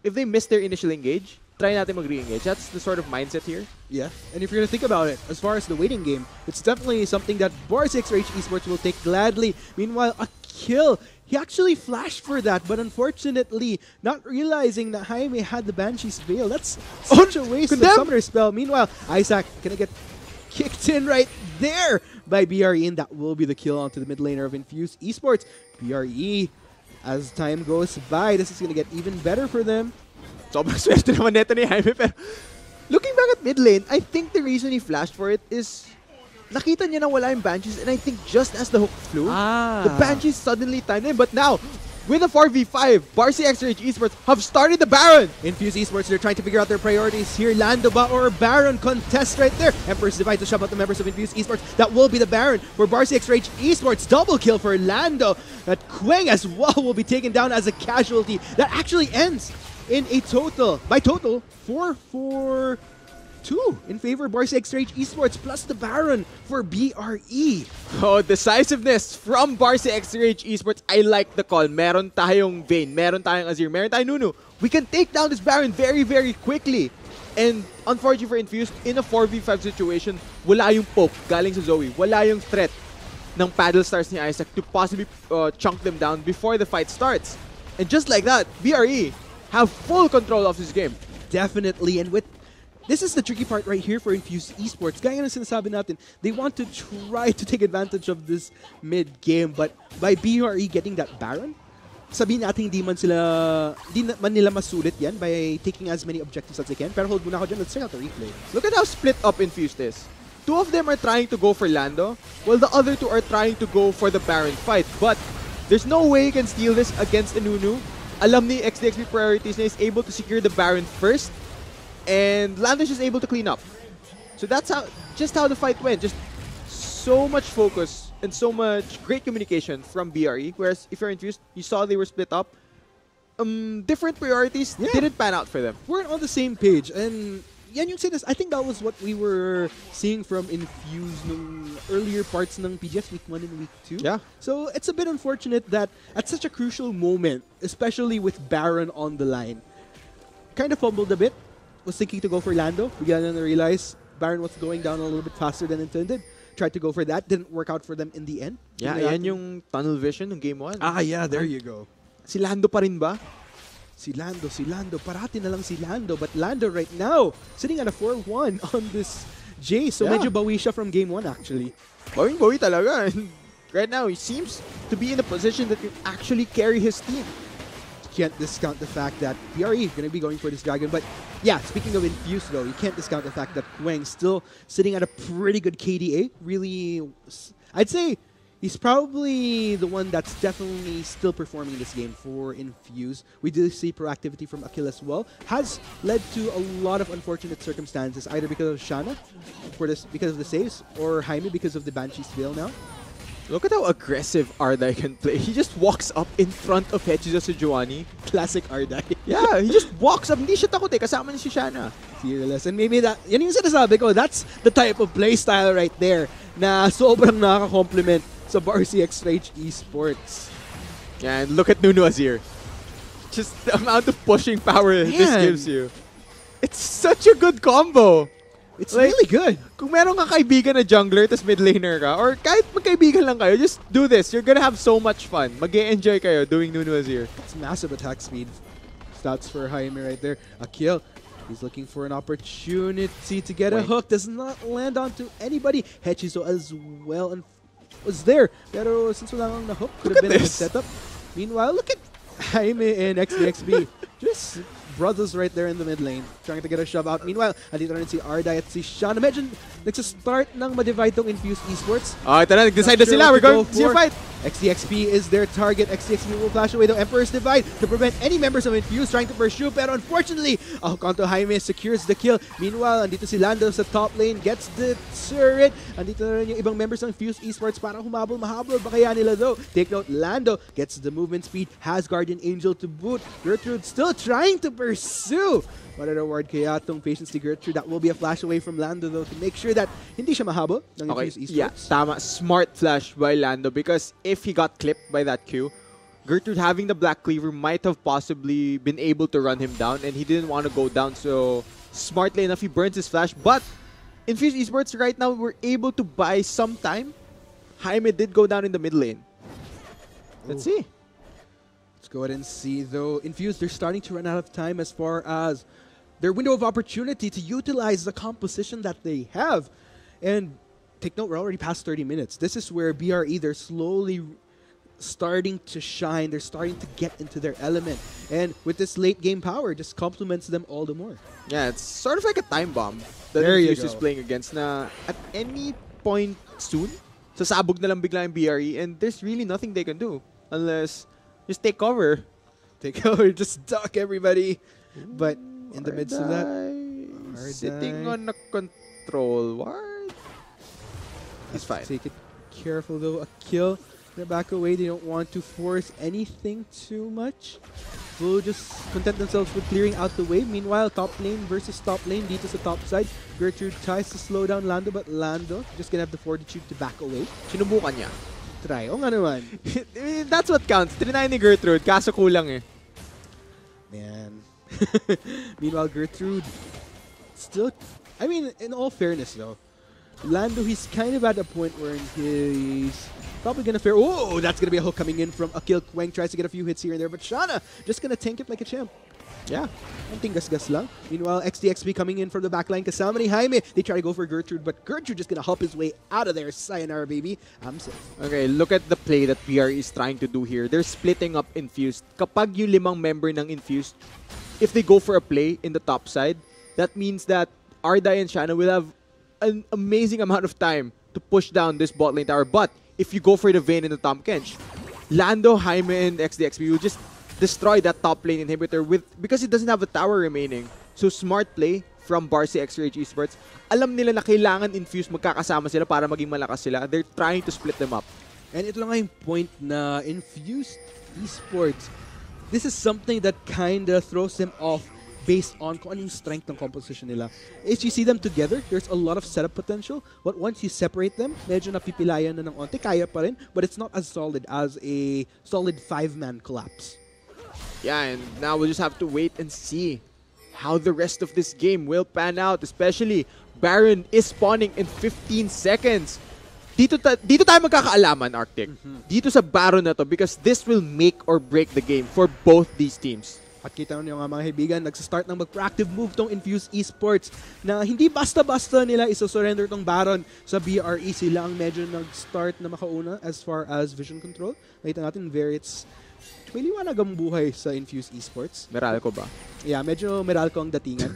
C: if they miss their initial engage, try natin mag-re-engage. That's the sort of mindset here.
B: Yeah, and if you're going to think about it, as far as the waiting game, it's definitely something that Barcy XRG Esports will take gladly. Meanwhile, a kill. He actually flashed for that, but unfortunately, not realizing that Jaime had the Banshee's Veil. That's such a waste of Summoner Spell. Meanwhile, Isaac gonna get kicked in right there by BRE, and that will be the kill onto the mid laner of Infused Esports. BRE, as time goes by, this is gonna get even better for them.
C: Sobrang swerte naman neto ni Jaime, pero looking back at mid lane, I think the reason he flashed for it is nakita niya na wala yung Banshees, and I think just as the hook flew, the Banshees suddenly timed in. But now, with a 4v5, Barcy XRH Esports have started the Baron.
B: Infuse Esports, they're trying to figure out their priorities here. Lando ba or Baron contest right there. Emperor's Divide to shove out the members of Infuse Esports. That will be the Baron for Barcy XRH Esports. Double kill for Lando. That Queng as well will be taken down as a casualty. That actually ends in a total, by total, 4-4-2 in favor of Barcy XRH Esports plus the Baron for BRE.
C: Oh, decisiveness from Barcy XRH Esports. I like the call. Meron tayong Vayne, meron tayong Azir, meron tayong Nunu. We can take down this Baron very, very quickly. And unfortunately for Infused, in a 4v5 situation, wala yung poke galing sa Zoe. Wala yung threat ng paddle stars ni Isaac to possibly chunk them down before the fight starts. And just like that, BRE have full control of this game.
B: Definitely, and with this is the tricky part right here for Infused Esports. Gaya ng sinasabi natin, they want to try to take advantage of this mid-game, but by BRE getting that Baron, sabihin natin hindi man nila masulit yan by taking as many objectives as they can. Pero hold muna ako dyan, let's check out the replay.
C: Look at how split up Infused is. Two of them are trying to go for Lando, while the other two are trying to go for the Baron fight. But there's no way you can steal this against a Nunu. Alam ni XDXP priorities na is able to secure the Baron first, and Lando's just able to clean up. So that's just how the fight went. Just so much focus and so much great communication from BRE. Whereas if you're Infused, you saw they were split up. Different priorities didn't pan out for them.
B: We're on the same page, and yan yung sinas. I think that was what we were seeing from Infuse nung earlier parts ng PGS week 1 and week 2.
C: Yeah.
B: So it's a bit unfortunate that at such a crucial moment, especially with Baron on the line, kind of fumbled a bit. Was thinking to go for Lando. Bigla na realize Baron was going down a little bit faster than intended. Tried to go for that. Didn't work out for them in the end.
C: Yeah, yan yung tunnel vision ng game 1.
B: Ah, yeah, there you go.
C: Si Lando pa rin ba?
B: Si Lando. Parati na lang si Lando. But Lando right now, sitting at a 4-1 on this J. So medyo bawi siya from game 1 actually.
C: Bawing-bawi talaga. And right now, he seems to be in a position that can actually carry his team.
B: Can't discount the fact that BRE is going to be going for this dragon. But yeah, speaking of Infused though, you can't discount the fact that Queng's still sitting at a pretty good KDA. Really, I'd say he's probably the one that's definitely still performing this game for Infused. We do see proactivity from Akil as well. Has led to a lot of unfortunate circumstances, either because of Shana, because of the saves, or Jaime because of the Banshee's Veil now.
C: Look at how aggressive Ardai can play. He just walks up in front of Hechizo Sujuani.
B: Classic Ardai.
C: Yeah, he just walks up. Hindi siya takot eh. Kasama niya si Shanna.
B: Fearless. And maybe that, yan yung sinasabi ko, that's the type of playstyle right there na sobrang nakaka-complement sa BRE X-Rage Esports.
C: Yeah, and look at Nunu Azir. Just the amount of pushing power this gives you. It's such a good combo.
B: It's really good.
C: Kung meron kang kaibigan na jungler tas mid laner ka, or kahit magkaibigan lang kayo, just do this. You're gonna have so much fun. Mag-e-enjoy kayo doing Nunu Azir.
B: It's massive attack speed. Stats for Jaime right there. A kill. He's looking for an opportunity to get a hook. Does not land onto anybody. Hechizo as well and was there. Pero since wala kang na-hook, could have been a good setup. Meanwhile, look at Jaime and XDXB. Just brothers right there in the mid lane, trying to get a shove out. Meanwhile, andito na rin si Ardai at si Sean. Imagine, nagsastart ng ma-divide tong Infused Esports.
C: Ito na, nag-decide na sila. We're going to see a fight.
B: XDXP is their target. XDXP will flash away the Emperor's Divide to prevent any members of Infused trying to pursue. Pero unfortunately, Kanto Jaime secures the kill. Meanwhile, andito si Lando sa top lane, gets the turret. Andito na rin yung ibang members ng Infused Esports para humabol. Mahabol ba kaya nila though? Take note, Lando gets the movement speed, has Guardian Angel to boot. Gertrude still trying to pursue. What a reward kaya tong patience ni Gertrude. That will be a flash away from Lando though to make sure that hindi siya mahabol ng Infused Esports.
C: Yeah, tama. Smart flash by Lando because if he got clipped by that Q, Gertrude having the Black Cleaver might have possibly been able to run him down and he didn't want to go down, so smartly enough he burns his flash. But Infused Esports right now were able to buy some time. Jaime did go down in the mid lane. Let's see.
B: Let's go ahead and see though. Infused, they're starting to run out of time as far as their window of opportunity to utilize the composition that they have. And take note, we're already past 30 minutes. This is where BRE, they're slowly starting to shine. They're starting to get into their element. And with this late game power, just complements them all the more.
C: Yeah, it's sort of like a time bomb that Infused is playing against na at any point soon, sasabog na lang bigla yung BRE and there's really nothing they can do unless just take cover.
B: Take cover, just duck everybody. But in the midst of that,
C: sitting on a control ward. He's fine.
B: Take it careful though. A kill. They back away. They don't want to force anything too much. Will just content themselves with clearing out the wave. Meanwhile, top lane versus top lane. Dito sa top side. Gertrude tries to slow down Lando, but Lando just gonna have the fortitude to back away.
C: Sinubukan niya.
B: Try. O nga naman.
C: That's what counts. Trinay ni Gertrude. Kaso kulang eh.
B: Man. Meanwhile, Gertrude still, I mean, in all fairness though, Lando, he's kind of at a point where he's probably going to fare. Oh, that's going to be a hook coming in from Akil. Kwang tries to get a few hits here and there, but Shana just going to tank it like a champ. Yeah, konting gas-gas lang. Meanwhile, XDXP coming in from the backline. Kasama ni Jaime. They try to go for Gertrude, but Gertrude just going to hop his way out of there. Sayonara, baby. I'm safe.
C: Okay, look at the play that BRE is trying to do here. They're splitting up Infused. Kapag yung limang member ng Infused, if they go for a play in the top side, that means that Ardai and Shanna will have an amazing amount of time to push down this bot lane tower. But if you go for the Vayne and the Tom Kench, Lando, Jaime, and XDXP will just destroy that top lane inhibitor because it doesn't have a tower remaining. So smart play from BRE X-Rage Esports. Alam nila na kailangan Infused magkakasama sila para maging malakas sila. They're trying to split them up.
B: And ito lang nga yung point na Infused Esports, this is something that kinda throws them off based on kung anong strength ng composition nila. If you see them together, there's a lot of setup potential, but once you separate them, medyo napipilayan na ng onte, kaya pa rin, but it's not as solid as a solid 5-man collapse.
C: Yeah, and now we'll just have to wait and see how the rest of this game will pan out, especially Baron is spawning in 15 seconds. Dito tayo magkakaalaman, Arctic. Dito sa Baron na to because this will make or break the game for both these teams.
B: At kita nyo nga mga kaibigan, nagsastart ng mag-proactive move tong Infused Esports na hindi basta-basta nila isosurrender tong Baron sa BRE. Sila ang medyo nag-start na makauna as far as vision control. Nakita natin, Verit's liwanag ang buhay sa Infused Esports.
C: Meralco ba?
B: Yeah, medyo Meralco ang datingan.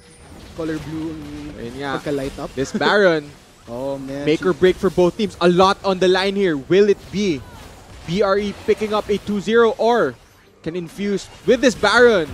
B: Color blue ang pagka-light up.
C: This Baron,
B: oh man,
C: make or break for both teams. A lot on the line here. Will it be BRE picking up a 2-0 or can Infuse with this Baron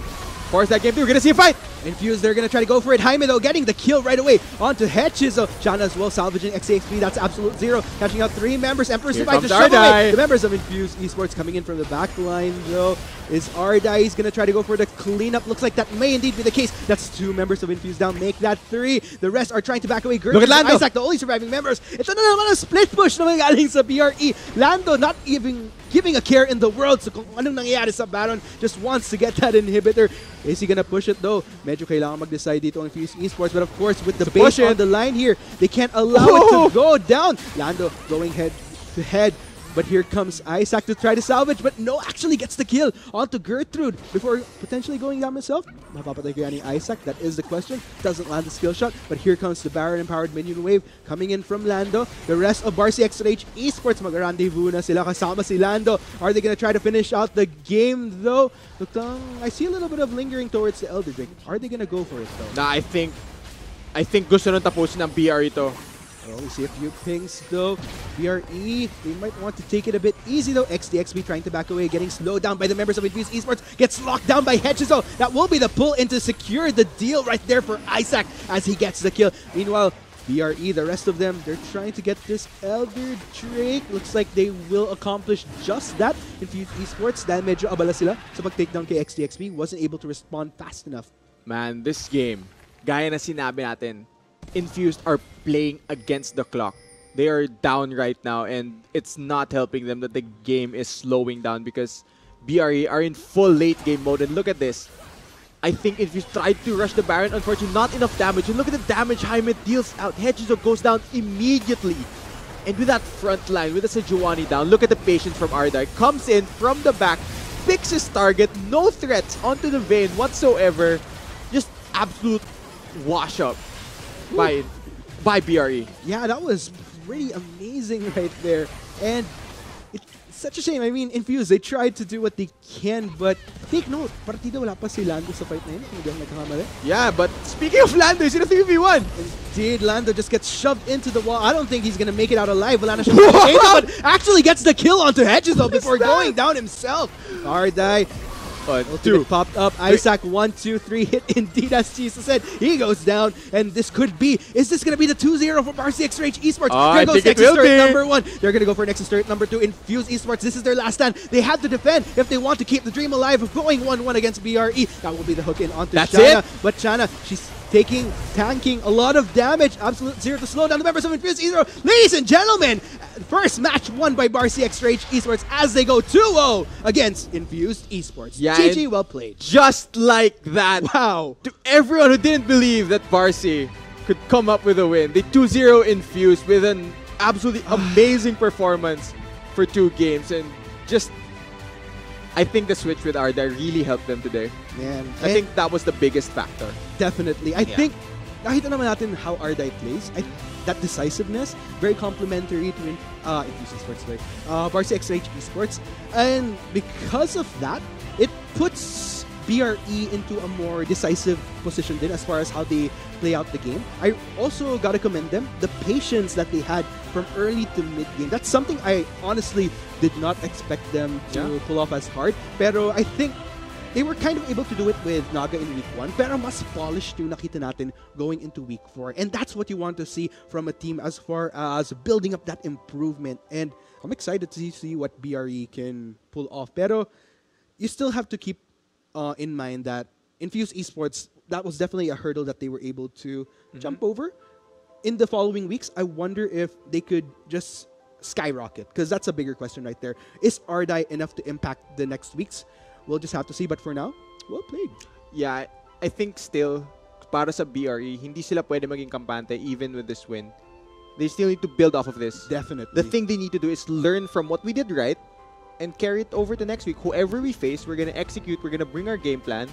C: force that game through? We're gonna see a fight!
B: Infuse, they're gonna try to go for it. Jaime though getting the kill right away onto Hechizo. Chana as well salvaging XAXP. That's absolute zero. Catching out 3 members. Emperor survived to shove away. The members of Infuse Esports coming in from the back line though is Ardai. He's gonna try to go for the cleanup. Looks like that may indeed be the case. That's 2 members of Infuse down. Make that 3. The rest are trying to back away.
C: Look at Lando.
B: Isaac, the only surviving members. Ito na naman ang split push na galing sa BRE. Lando not even giving a care in the world. So kung anong nangyayari sa Baron, just wants to get that inhibitor. Is he gonna push it though? Medyo kailangan mag-decide dito ang Infuse Esports. But of course, with the base on the line here, they can't allow it to go down. Lando going head to head. But here comes Isaac to try to salvage, but no, actually gets the kill onto Gertrude before potentially going down himself. Mapapatay kaya ni Isaac? That is the question. Doesn't land the skill shot, but here comes the Baron-empowered minion wave coming in from Lando. The rest of Barcy XH Esports mag-rendezvous na sila kasama si Lando. Are they gonna try to finish out the game though? Look, I see a little bit of lingering towards the Elder Drake. Are they gonna go for it though?
C: Nah, I think gusto nung tapusin ng BRE to.
B: Oh, we see a few pings though. BRE, they might want to take it a bit easy though. XDXB trying to back away, getting slowed down by the members of Infuse Esports. Gets locked down by Hechizo. That will be the pull in to secure the deal right there for Isaac as he gets the kill. Meanwhile, BRE, the rest of them, they're trying to get this Elder Drake. Looks like they will accomplish just that. Infuse Esports, dahil medyo abala sila sa pag-takedown kay XDXB, wasn't able to respond fast enough.
C: Man, this game, gaya na sinabi natin, Infused are playing against the clock. They are down right now and it's not helping them that the game is slowing down because BRE are in full late game mode. And look at this. I think Infused tried to rush the Baron. Unfortunately, not enough damage. And look at the damage Jaime deals out. Hechizo goes down immediately. And with that front line, with the Sejuani down, look at the patience from Ardai. Comes in from the back, picks his target, no threats onto the vein whatsoever. Just absolute wash up by BRE.
B: Yeah, that was pretty amazing right there. And it's such a shame. I mean, Infuse, they tried to do what they can, but take note, partida wala pa si Lando sa fight na yun. Kung hindi nagkakamali.
C: Yeah, but speaking of Lando, he's in a 3v1.
B: Indeed, Lando just gets shoved into the wall. I don't think he's going to make it out alive. Wala na siya but actually gets the kill onto Hedges though before going down himself. Ardai. Ultimate popped up. Isaac 1, 2, 3 hit indeed as Jesus said. He goes down and this could be. Is this going to be the 2-0 for RCX Esports? Here goes Nexus turret number 1. They're going to go for Nexus turret number 2. Infuse Esports. This is their last stand. They have to defend if they want to keep the dream alive of going 1-1 against BRE. That will be the hook in onto Chana. But Chana, she's tanking a lot of damage. Absolute zero to slow down the members of Infuse Esports. Ladies and gentlemen, first match won by Barcy X-Rage Esports as they go 2-0 against Infused Esports.
C: Yeah,
B: GG, well played.
C: Just like that.
B: Wow.
C: To everyone who didn't believe that Barcy could come up with a win, they 2-0 Infused with an absolutely amazing performance for 2 games. And just, I think the switch with Arda really helped them today.
B: Man,
C: I think that was the biggest factor.
B: Definitely. I think, nakita naman natin how Ardai plays. That decisiveness, very complimentary to Infuse Esports, Barcy XH Esports. And because of that, it puts BRE into a more decisive position then as far as how they play out the game. I also gotta commend them, the patience that they had from early to mid-game. That's something I honestly did not expect them to pull off as hard. Pero I think they were kind of able to do it with Naga in week 1, pero mas polished yung nakita natin going into week 4. And that's what you want to see from a team as far as building up that improvement. And I'm excited to see what BRE can pull off. Pero you still have to keep in mind that Infuse Esports, that was definitely a hurdle that they were able to jump over. In the following weeks, I wonder if they could just skyrocket, because that's a bigger question right there. Is Ardai enough to impact the next weeks? We'll just have to see, but for now, well played.
C: Yeah, I think still, para sa BRE, hindi sila pwede maging kampante even with this win. They still need to build off of this.
B: Definitely.
C: The thing they need to do is learn from what we did right and carry it over to next week. Whoever we face, we're going to execute, we're going to bring our game plan,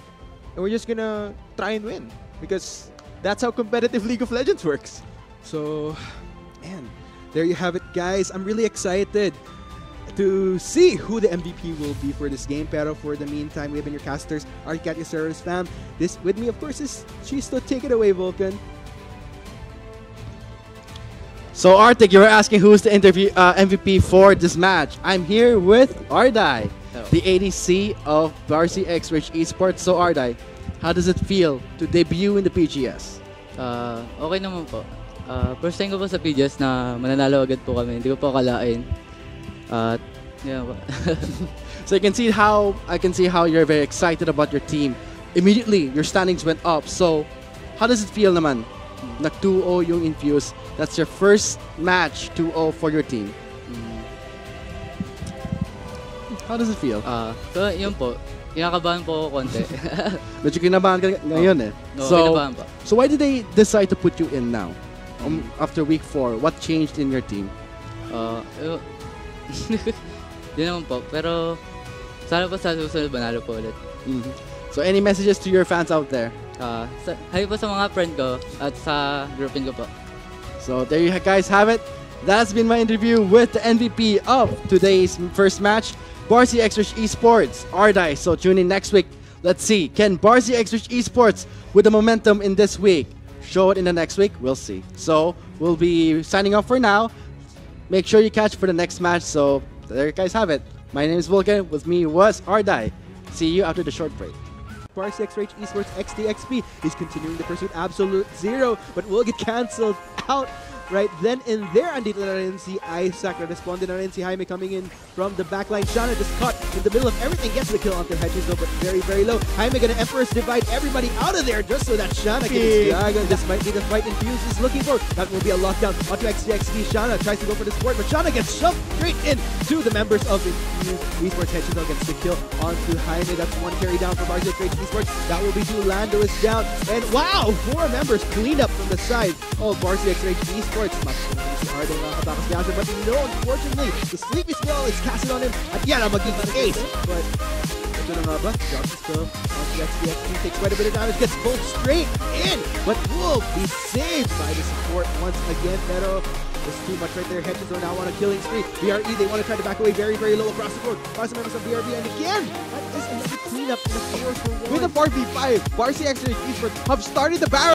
C: and we're just going to try and win. Because that's how competitive League of Legends works.
B: So, man, there you have it, guys. I'm really excited to see who the MVP will be for this game. Pero for the meantime, we have been your casters, Arcat Service fam. This with me, of course, is Chisto. Take it away, Vulcan.
E: So Arctic, you were asking who's the MVP for this match. I'm here with Ardai, the ADC of Barcy X-Rage Esports. So Ardai, how does it feel to debut in the PGS?
F: Okay naman po. First time ko po sa PGS na mananalo agad po kami. Hindi ko po akalain. At, yeah po.
E: So I can see how you're very excited about your team. Immediately, your standings went up. So, how does it feel naman? Nag 2-0 yung Infuse. That's your first match 2-0 for your team. How does it feel?
F: So, yun po. Kinakabahan po ako konti.
E: Medyo kinabahan ka ngayon eh.
F: No,
E: So,
F: kinabahan po.
E: so why did they decide to put you in now? After week 4, what changed in your team?
F: Yun naman po. Pero, sana po sa susunod manalo po ulit.
E: So any messages to your fans out there?
F: Hi po sa mga friend ko at sa grouping ko po.
E: So there you guys have it. That's been my interview with the MVP of today's first match, Varsity X-Rich Esports, Ardai. So tune in next week. Let's see, can Varsity X-Rich Esports with the momentum in this week show it in the next week? We'll see. So we'll be signing off for now. Make sure you catch for the next match. So there you guys have it. My name is Vulcan. With me was Ardai. See you after the short break.
C: Varsity X-Rich Esports XDXP is continuing the pursuit Absolute Zero, but will get cancelled out right then and there. Andito na rin si Isaac, responded na rin si Jaime coming in from the backline. Shana just caught in the middle of everything, gets the kill onto Hedges though, but very, very low. Jaime gonna Empress divide everybody out of there just so that Shana can dragon. This might be the fight Infuse is looking for. That will be a lockdown onto XDXP. Shana tries to go for the support, but Shana gets shoved straight in to the members of Infuse Esports. Hedges though gets the kill onto Jaime. That's one carry down for Varsity X Esports. That will be 2. Lando is down. And wow, 4 members cleaned up from the side of Varsity X Esports. Mas Arden nakatakas niya, but no, unfortunately, the sleepy spell is casted on him at yan ang magiging ace. But ito na nga ba? Drops the spell onto XDXP, takes quite a bit of damage, gets pulled straight in, but will be saved by the support once again. Pero there's too much right there. Hedges are now on a killing spree. BRE, they want to try to back away very, very low across the board. Across the members of BRE, and again, that is another cleanup in the 4-for-1. With a 4v5, Varsity X-Rich Esports have started the barrel.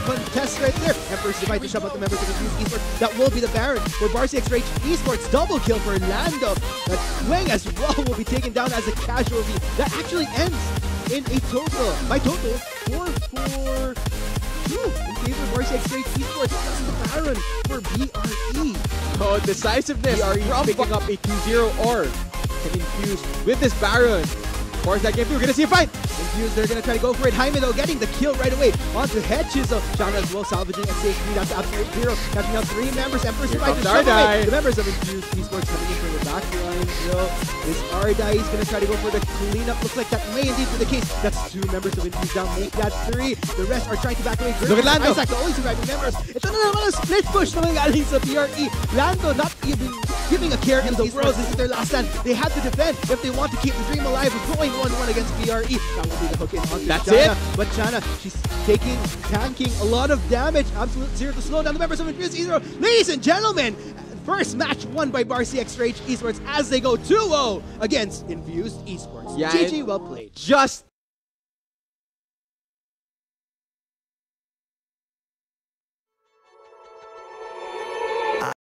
G: Contest right there. Emperor's divide to shove out the members of the Infuse Esports. That will be the Baron for Varsity X-Rich Esports. Double kill for Lando. That Wing as well will be taken down as a casualty. That actually ends in a total, by total, 4-4-2 in favor of Varsity X-Rich Esports. That's the Baron for BRE.
C: Oh, decisiveness from picking up a 2-0 or can Infuse with this Baron. Of course, that game 2, we're gonna see a fight.
G: Infuse, they're gonna try to go for it. Jaime though getting the kill right away onto Hedges. So Shana as well salvaging XDXP down to Absolute Zero. Catching out 3 members. Emperor's divide to shove away. The members of Infuse Esports coming in from the back line. So this Ardai is gonna try to go for the cleanup. Looks like that may indeed be the case. That's 2 members of Infuse down. Make that 3. The rest are trying to back away.
C: Look at Lando.
G: Isaac, the only surviving members. Ito na naman ang split push naman galing sa BRE. Lando not even giving a care in the world. This is their last stand. They have to defend if they want to keep the dream alive of going 1-1 against BRE. That will be the hook in onto
C: That's
G: Shana.
C: it.
G: But Shana, she's tanking a lot of damage. Absolute Zero to slow down the members of Infuse Esports. Ladies and gentlemen, first match won by Varsity X-Rich Esports as they go 2-0 against Infused Esports.
C: Yeah,
G: GG, well played.
C: Just